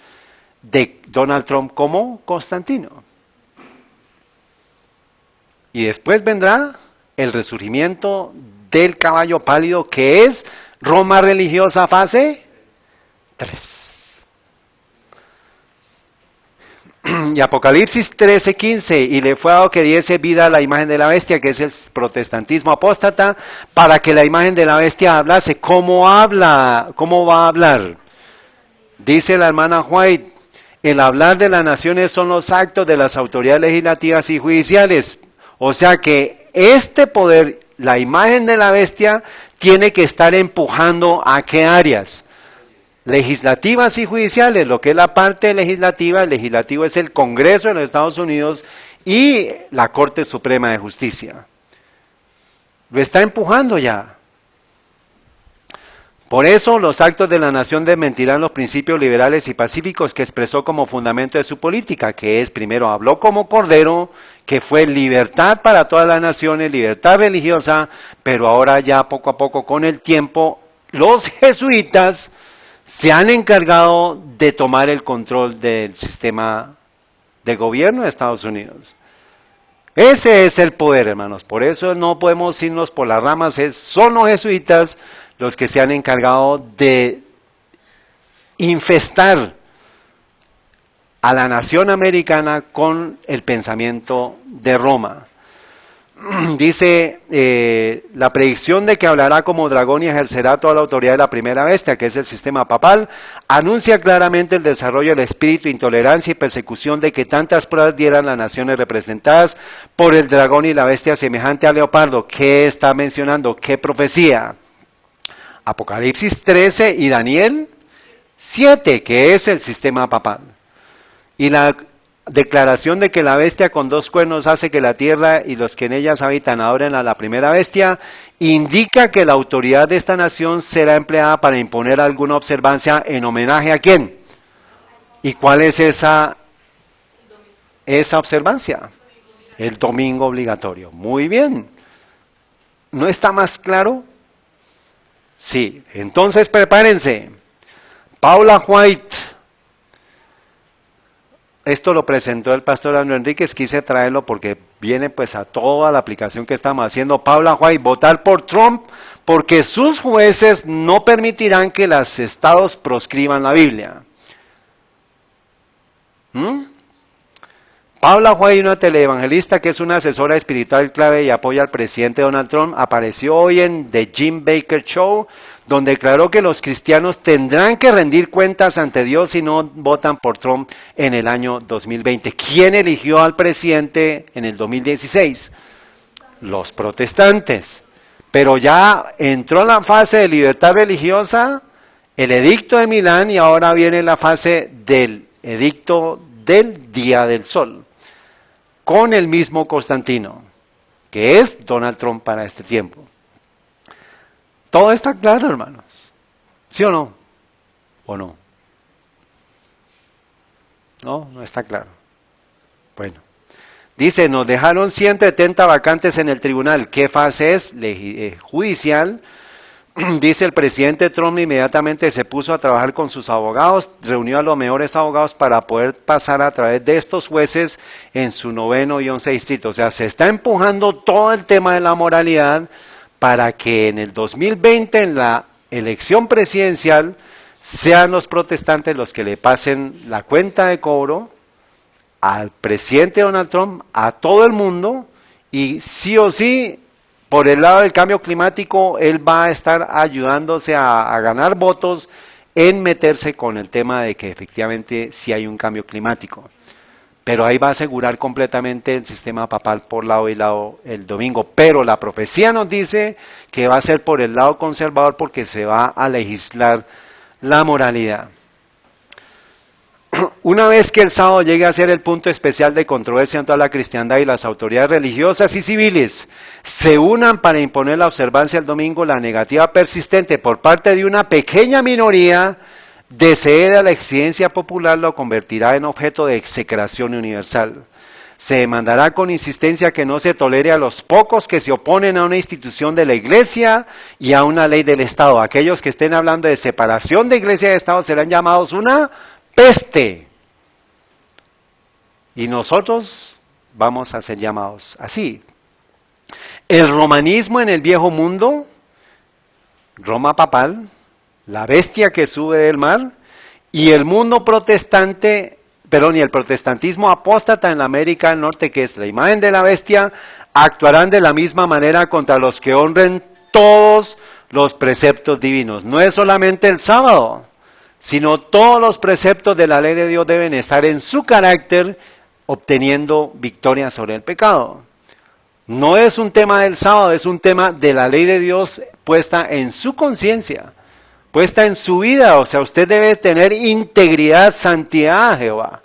de Donald Trump como Constantino. Y después vendrá el resurgimiento del caballo pálido, que es Roma religiosa fase 3. Y Apocalipsis 13:15, y le fue dado que diese vida a la imagen de la bestia, que es el protestantismo apóstata, para que la imagen de la bestia hablase. ¿Cómo habla? ¿Cómo va a hablar? Dice la hermana White, el hablar de las naciones son los actos de las autoridades legislativas y judiciales. O sea que este poder, la imagen de la bestia, tiene que estar empujando ¿a qué áreas? Legislativas y judiciales. Lo que es la parte legislativa, el legislativo es el Congreso de los Estados Unidos y la Corte Suprema de Justicia. Lo está empujando ya. Por eso los actos de la nación desmentirán los principios liberales y pacíficos que expresó como fundamento de su política, que es, primero, habló como cordero, que fue libertad para todas las naciones, libertad religiosa, pero ahora ya poco a poco con el tiempo, los jesuitas se han encargado de tomar el control del sistema de gobierno de Estados Unidos. Ese es el poder, hermanos, por eso no podemos irnos por las ramas, son los jesuitas los que se han encargado de infestar a la nación americana con el pensamiento de Roma. Dice la predicción de que hablará como dragón y ejercerá toda la autoridad de la primera bestia, que es el sistema papal, anuncia claramente el desarrollo del espíritu, intolerancia y persecución de que tantas pruebas dieran las naciones representadas por el dragón y la bestia semejante al leopardo. ¿Qué está mencionando? ¿Qué profecía? Apocalipsis 13 y Daniel 7, que es el sistema papal. Y la declaración de que la bestia con dos cuernos hace que la tierra y los que en ellas habitan adoren a la primera bestia, indica que la autoridad de esta nación será empleada para imponer alguna observancia en homenaje a ¿quién? ¿Y cuál es esa observancia? El domingo obligatorio. Muy bien. ¿No está más claro? Sí, entonces prepárense. Paula White, esto lo presentó el pastor Andrew Enríquez, quise traerlo porque viene pues a toda la aplicación que estamos haciendo. Paula White, votar por Trump porque sus jueces no permitirán que los estados proscriban la Biblia. Paula White, una teleevangelista que es una asesora espiritual clave y apoya al presidente Donald Trump, apareció hoy en The Jim Baker Show, donde declaró que los cristianos tendrán que rendir cuentas ante Dios si no votan por Trump en el año 2020. ¿Quién eligió al presidente en el 2016? Los protestantes. Pero ya entró la fase de libertad religiosa, el edicto de Milán, y ahora viene la fase del edicto del Día del Sol, con el mismo Constantino, que es Donald Trump para este tiempo. Todo está claro, hermanos. ¿Sí o no? ¿O no? No, no está claro. Bueno. Dice, nos dejaron 170 vacantes en el tribunal. ¿Qué fase es? Judicial. Dice el presidente Trump inmediatamente se puso a trabajar con sus abogados, reunió a los mejores abogados para poder pasar a través de estos jueces en su 9º y 11 distrito. O sea, se está empujando todo el tema de la moralidad para que en el 2020, en la elección presidencial, sean los protestantes los que le pasen la cuenta de cobro al presidente Donald Trump, a todo el mundo, y sí o sí, por el lado del cambio climático, él va a estar ayudándose a ganar votos en meterse con el tema de que efectivamente sí hay un cambio climático. Pero ahí va a asegurar completamente el sistema papal por lado y lado el domingo. Pero la profecía nos dice que va a ser por el lado conservador porque se va a legislar la moralidad. Una vez que el sábado llegue a ser el punto especial de controversia en toda la cristiandad y las autoridades religiosas y civiles se unan para imponer la observancia del domingo, la negativa persistente por parte de una pequeña minoría de ceder a la exigencia popular lo convertirá en objeto de execración universal. Se demandará con insistencia que no se tolere a los pocos que se oponen a una institución de la Iglesia y a una ley del Estado. Aquellos que estén hablando de separación de Iglesia y de Estado serán llamados una peste. Y nosotros vamos a ser llamados así. El romanismo en el viejo mundo, Roma papal, la bestia que sube del mar, y el mundo protestante, y el protestantismo apóstata en la América del Norte, que es la imagen de la bestia, actuarán de la misma manera contra los que honren todos los preceptos divinos. No es solamente el sábado, sino todos los preceptos de la ley de Dios deben estar en su carácter, obteniendo victoria sobre el pecado. No es un tema del sábado, es un tema de la ley de Dios puesta en su conciencia, puesta en su vida. O sea, usted debe tener integridad, santidad a Jehová.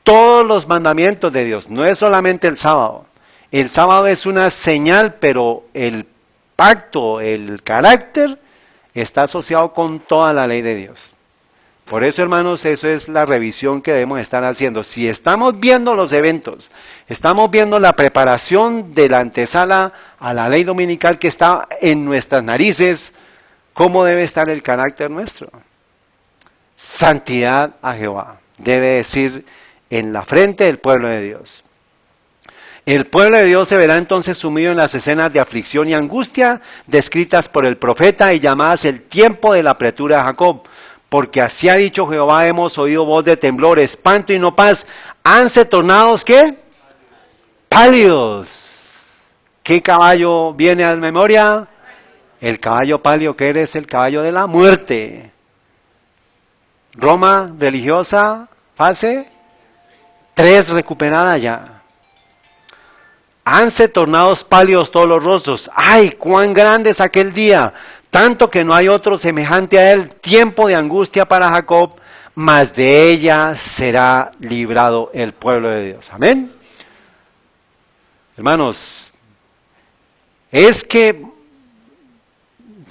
Todos los mandamientos de Dios, no es solamente el sábado. El sábado es una señal, pero el pacto, el carácter, está asociado con toda la ley de Dios. Por eso, hermanos, eso es la revisión que debemos estar haciendo. Si estamos viendo los eventos, estamos viendo la preparación de la antesala a la ley dominical que está en nuestras narices, ¿cómo debe estar el carácter nuestro? Santidad a Jehová, debe decir en la frente del pueblo de Dios. El pueblo de Dios se verá entonces sumido en las escenas de aflicción y angustia descritas por el profeta y llamadas el tiempo de la apretura de Jacob. Porque así ha dicho Jehová, hemos oído voz de temblor, espanto y no paz. ¿Hanse tornados qué? Pálidos. ¿Qué caballo viene a la memoria? El caballo pálido, que eres el caballo de la muerte. Roma religiosa, fase 3 recuperada ya. Hanse tornados pálidos todos los rostros. ¡Ay, cuán grande es aquel día! Tanto que no hay otro semejante a él, tiempo de angustia para Jacob, mas de ella será librado el pueblo de Dios. Amén. Hermanos, es que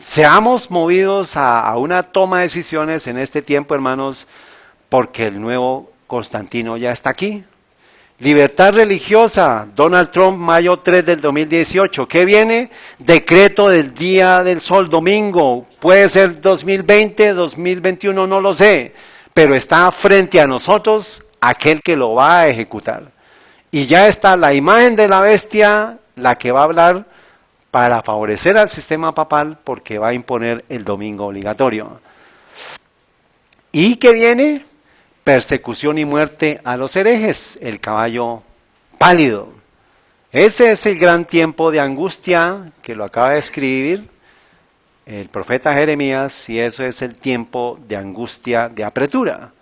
seamos movidos a una toma de decisiones en este tiempo, hermanos, porque el nuevo Constantino ya está aquí. Libertad religiosa, Donald Trump, mayo 3 del 2018. ¿Qué viene? Decreto del Día del Sol, domingo. Puede ser 2020, 2021, no lo sé. Pero está frente a nosotros aquel que lo va a ejecutar. Y ya está la imagen de la bestia, la que va a hablar para favorecer al sistema papal, porque va a imponer el domingo obligatorio. ¿Y qué viene? Persecución y muerte a los herejes, el caballo pálido. Ese es el gran tiempo de angustia que lo acaba de escribir el profeta Jeremías, y eso es el tiempo de angustia, de apretura.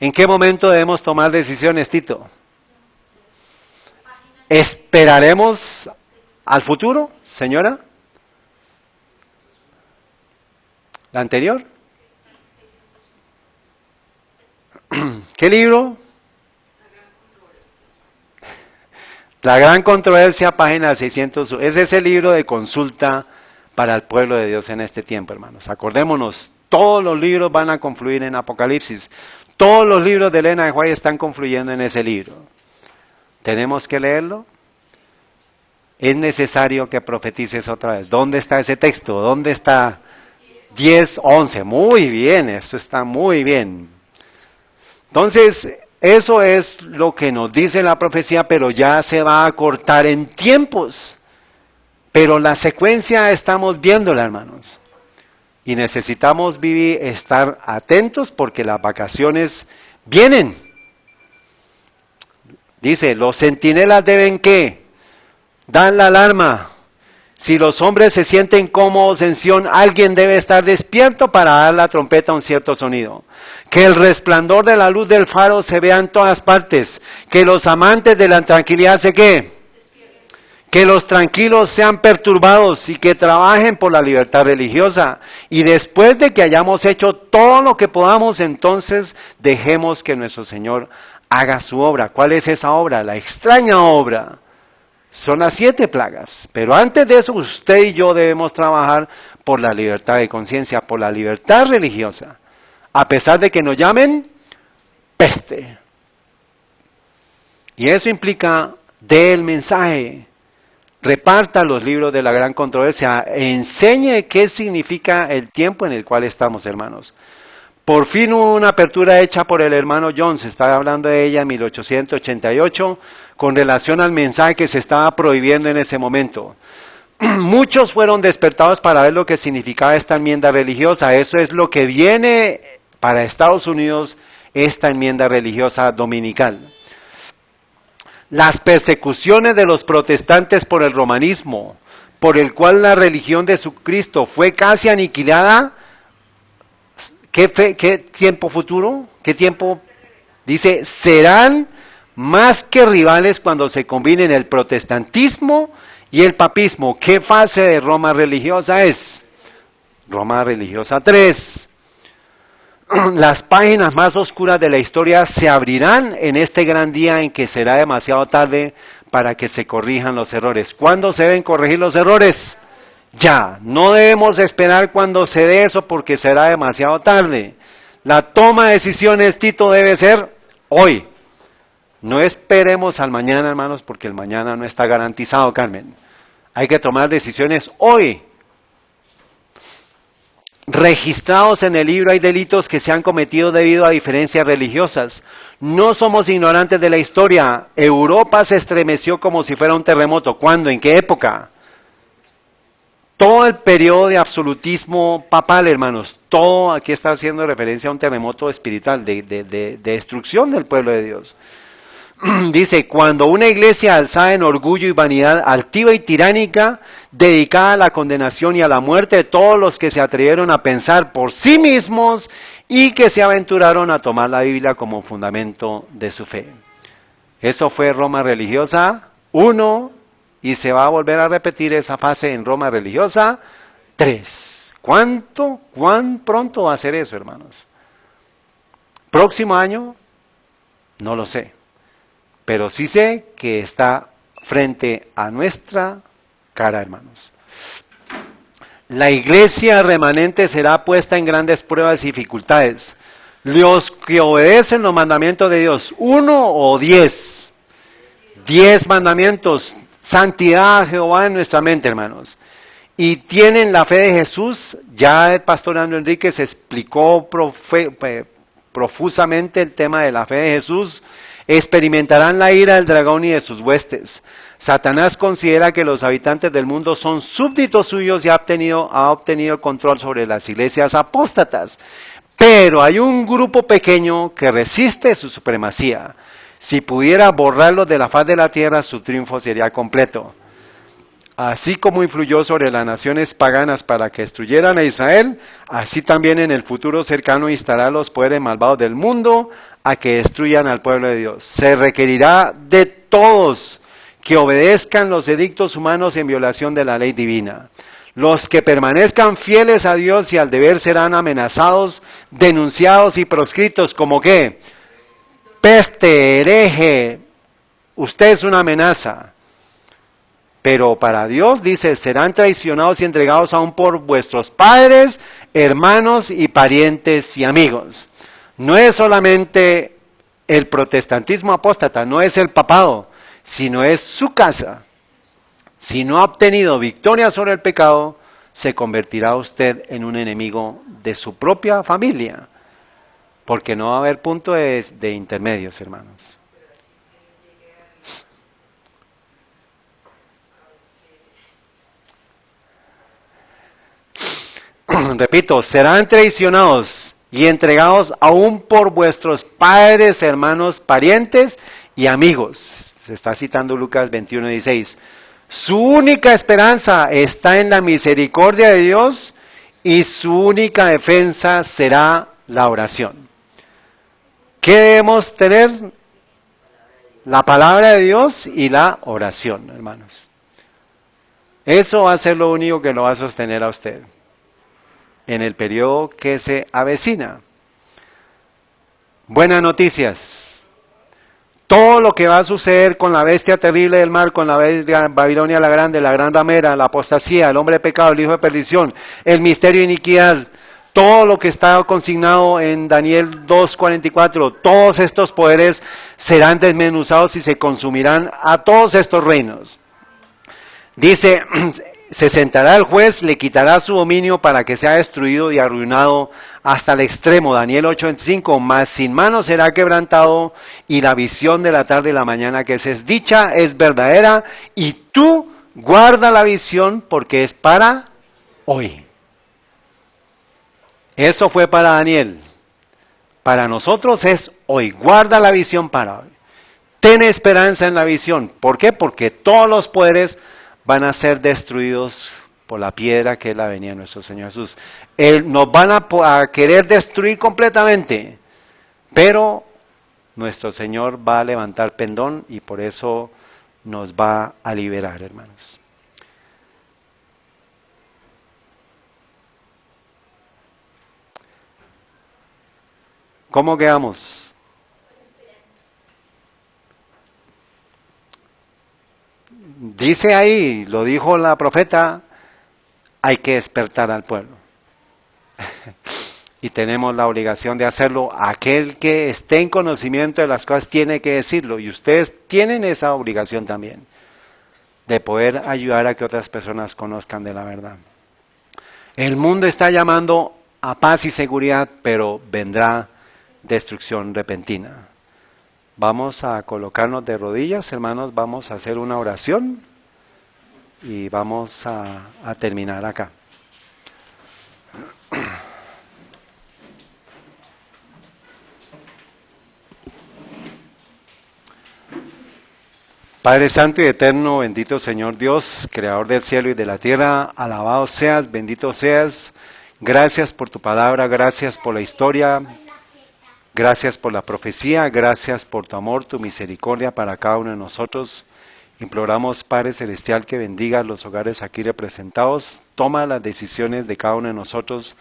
¿En qué momento debemos tomar decisiones, Tito? ¿Esperaremos al futuro, señora? ¿La anterior? ¿Qué libro? La gran controversia, página 600. Ese es el libro de consulta para el pueblo de Dios en este tiempo, hermanos. Acordémonos, todos los libros van a confluir en Apocalipsis. Todos los libros de Elena de White están confluyendo en ese libro. ¿Tenemos que leerlo? Es necesario que profetices otra vez. ¿Dónde está ese texto? ¿Dónde está? 10, 11. Muy bien, eso está muy bien. Entonces, eso es lo que nos dice la profecía, pero ya se va a cortar en tiempos. Pero la secuencia estamos viéndola, hermanos. Y necesitamos estar atentos porque las vacaciones vienen. Dice, los centinelas deben ¿qué? Dar la alarma. Si los hombres se sienten cómodos en Sión, alguien debe estar despierto para dar la trompeta a un cierto sonido. Que el resplandor de la luz del faro se vea en todas partes. Que los amantes de la tranquilidad se ¿qué? Que los tranquilos sean perturbados y que trabajen por la libertad religiosa. Y después de que hayamos hecho todo lo que podamos, entonces dejemos que nuestro Señor haga su obra. ¿Cuál es esa obra? La extraña obra. Son las 7 plagas, pero antes de eso usted y yo debemos trabajar por la libertad de conciencia, por la libertad religiosa, a pesar de que nos llamen peste. Y eso implica, dé el mensaje, reparta los libros de la gran controversia, enseñe qué significa el tiempo en el cual estamos, hermanos. Por fin hubo una apertura hecha por el hermano Jones, estaba hablando de ella en 1888, con relación al mensaje que se estaba prohibiendo en ese momento. Muchos fueron despertados para ver lo que significaba esta enmienda religiosa. Eso es lo que viene para Estados Unidos, esta enmienda religiosa dominical. Las persecuciones de los protestantes por el romanismo, por el cual la religión de Jesucristo fue casi aniquilada. ¿Qué tiempo futuro? ¿Qué tiempo? Dice, serán más que rivales cuando se combinen el protestantismo y el papismo. ¿Qué fase de Roma religiosa es? Roma religiosa 3. Las páginas más oscuras de la historia se abrirán en este gran día en que será demasiado tarde para que se corrijan los errores. ¿Cuándo se deben corregir los errores? Ya, no debemos esperar cuando se dé eso porque será demasiado tarde. La toma de decisiones, Tito, debe ser hoy. No esperemos al mañana, hermanos, porque el mañana no está garantizado, Carmen. Hay que tomar decisiones hoy. Registrados en el libro hay delitos que se han cometido debido a diferencias religiosas. No somos ignorantes de la historia. Europa se estremeció como si fuera un terremoto. ¿Cuándo? ¿En qué época? Todo el periodo de absolutismo papal, hermanos, todo aquí está haciendo referencia a un terremoto espiritual de destrucción del pueblo de Dios. Dice, cuando una iglesia alzada en orgullo y vanidad, altiva y tiránica, dedicada a la condenación y a la muerte de todos los que se atrevieron a pensar por sí mismos y que se aventuraron a tomar la Biblia como fundamento de su fe. Eso fue Roma religiosa 1. Y se va a volver a repetir esa fase en Roma religiosa 3. ¿Cuán pronto va a ser eso, hermanos? ¿Próximo año? No lo sé. Pero sí sé que está frente a nuestra cara, hermanos. La iglesia remanente será puesta en grandes pruebas y dificultades. Los que obedecen los mandamientos de Dios, 1 o 10. 10 mandamientos. Santidad a Jehová en nuestra mente, hermanos. Y tienen la fe de Jesús. Ya el pastor Andrew Enríquez explicó profusamente el tema de la fe de Jesús. Experimentarán la ira del dragón y de sus huestes. Satanás considera que los habitantes del mundo son súbditos suyos y ha obtenido control sobre las iglesias apóstatas. Pero hay un grupo pequeño que resiste su supremacía. Si pudiera borrarlos de la faz de la tierra, su triunfo sería completo. Así como influyó sobre las naciones paganas para que destruyeran a Israel, así también en el futuro cercano instalará los poderes malvados del mundo a que destruyan al pueblo de Dios. Se requerirá de todos que obedezcan los edictos humanos en violación de la ley divina. Los que permanezcan fieles a Dios y al deber serán amenazados, denunciados y proscritos como ¿qué? Peste, hereje, usted es una amenaza. Pero para Dios, dice, serán traicionados y entregados aún por vuestros padres, hermanos y parientes y amigos. No es solamente el protestantismo apóstata, no es el papado, sino es su casa. Si no ha obtenido victoria sobre el pecado, se convertirá usted en un enemigo de su propia familia, porque no va a haber punto de intermedios, hermanos. Repito, serán traicionados y entregados aún por vuestros padres, hermanos, parientes y amigos. Se está citando Lucas 21:16. Su única esperanza está en la misericordia de Dios y su única defensa será la oración. ¿Qué debemos tener? La palabra de Dios y la oración, hermanos. Eso va a ser lo único que lo va a sostener a usted en el periodo que se avecina. Buenas noticias. Todo lo que va a suceder con la bestia terrible del mar, con la Babilonia la grande, la gran ramera, la apostasía, el hombre de pecado, el hijo de perdición, el misterio de iniquidad, todo lo que está consignado en Daniel 2:44, todos estos poderes serán desmenuzados y se consumirán a todos estos reinos. Dice, se sentará el juez, le quitará su dominio para que sea destruido y arruinado hasta el extremo. Daniel 8:25, mas sin mano será quebrantado y la visión de la tarde y la mañana que es dicha es verdadera y tú guarda la visión porque es para hoy. Eso fue para Daniel. Para nosotros es hoy. Guarda la visión para hoy. Ten esperanza en la visión. ¿Por qué? Porque todos los poderes van a ser destruidos por la piedra que es la venida de nuestro Señor Jesús. Nos van a querer destruir completamente, pero nuestro Señor va a levantar pendón y por eso nos va a liberar, hermanos. ¿Cómo quedamos? Dice ahí, lo dijo la profeta, hay que despertar al pueblo. Y tenemos la obligación de hacerlo. Aquel que esté en conocimiento de las cosas tiene que decirlo. Y ustedes tienen esa obligación también, de poder ayudar a que otras personas conozcan de la verdad. El mundo está llamando a paz y seguridad, pero vendrá destrucción repentina. Vamos a colocarnos de rodillas, hermanos, vamos a hacer una oración y vamos a terminar acá. Padre Santo y Eterno, bendito Señor Dios, Creador del cielo y de la tierra, alabado seas, bendito seas, gracias por tu palabra, gracias por la historia, gracias por la profecía, gracias por tu amor, tu misericordia para cada uno de nosotros. Imploramos, Padre Celestial, que bendiga los hogares aquí representados, toma las decisiones de cada uno de nosotros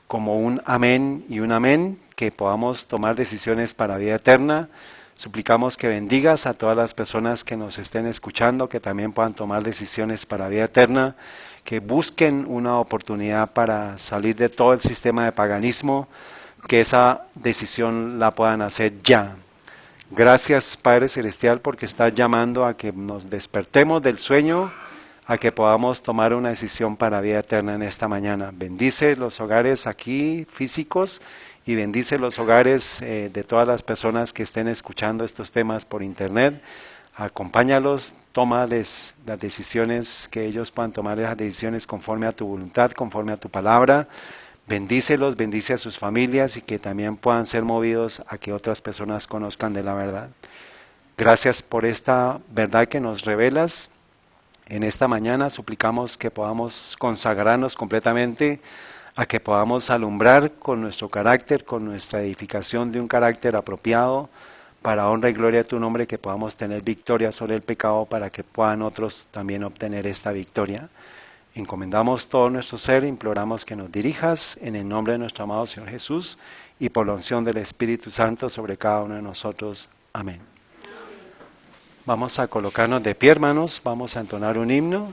como un amén y un amén, que podamos tomar decisiones para vida eterna. Suplicamos que bendigas a todas las personas que nos estén escuchando, que también puedan tomar decisiones para vida eterna, que busquen una oportunidad para salir de todo el sistema de paganismo, que esa decisión la puedan hacer ya. Gracias, Padre Celestial, porque estás llamando a que nos despertemos del sueño, a que podamos tomar una decisión para vida eterna en esta mañana. Bendice los hogares aquí físicos y bendice los hogares de todas las personas que estén escuchando estos temas por internet. Acompáñalos, tómales las decisiones, que ellos puedan tomar las decisiones conforme a tu voluntad, conforme a tu palabra. Bendícelos, bendice a sus familias y que también puedan ser movidos a que otras personas conozcan de la verdad. Gracias por esta verdad que nos revelas. En esta mañana suplicamos que podamos consagrarnos completamente a que podamos alumbrar con nuestro carácter, con nuestra edificación de un carácter apropiado, para honra y gloria de tu nombre, que podamos tener victoria sobre el pecado, para que puedan otros también obtener esta victoria. Encomendamos todo nuestro ser, imploramos que nos dirijas en el nombre de nuestro amado Señor Jesús y por la unción del Espíritu Santo sobre cada uno de nosotros. Amén. Vamos a colocarnos de pie, hermanos, vamos a entonar un himno.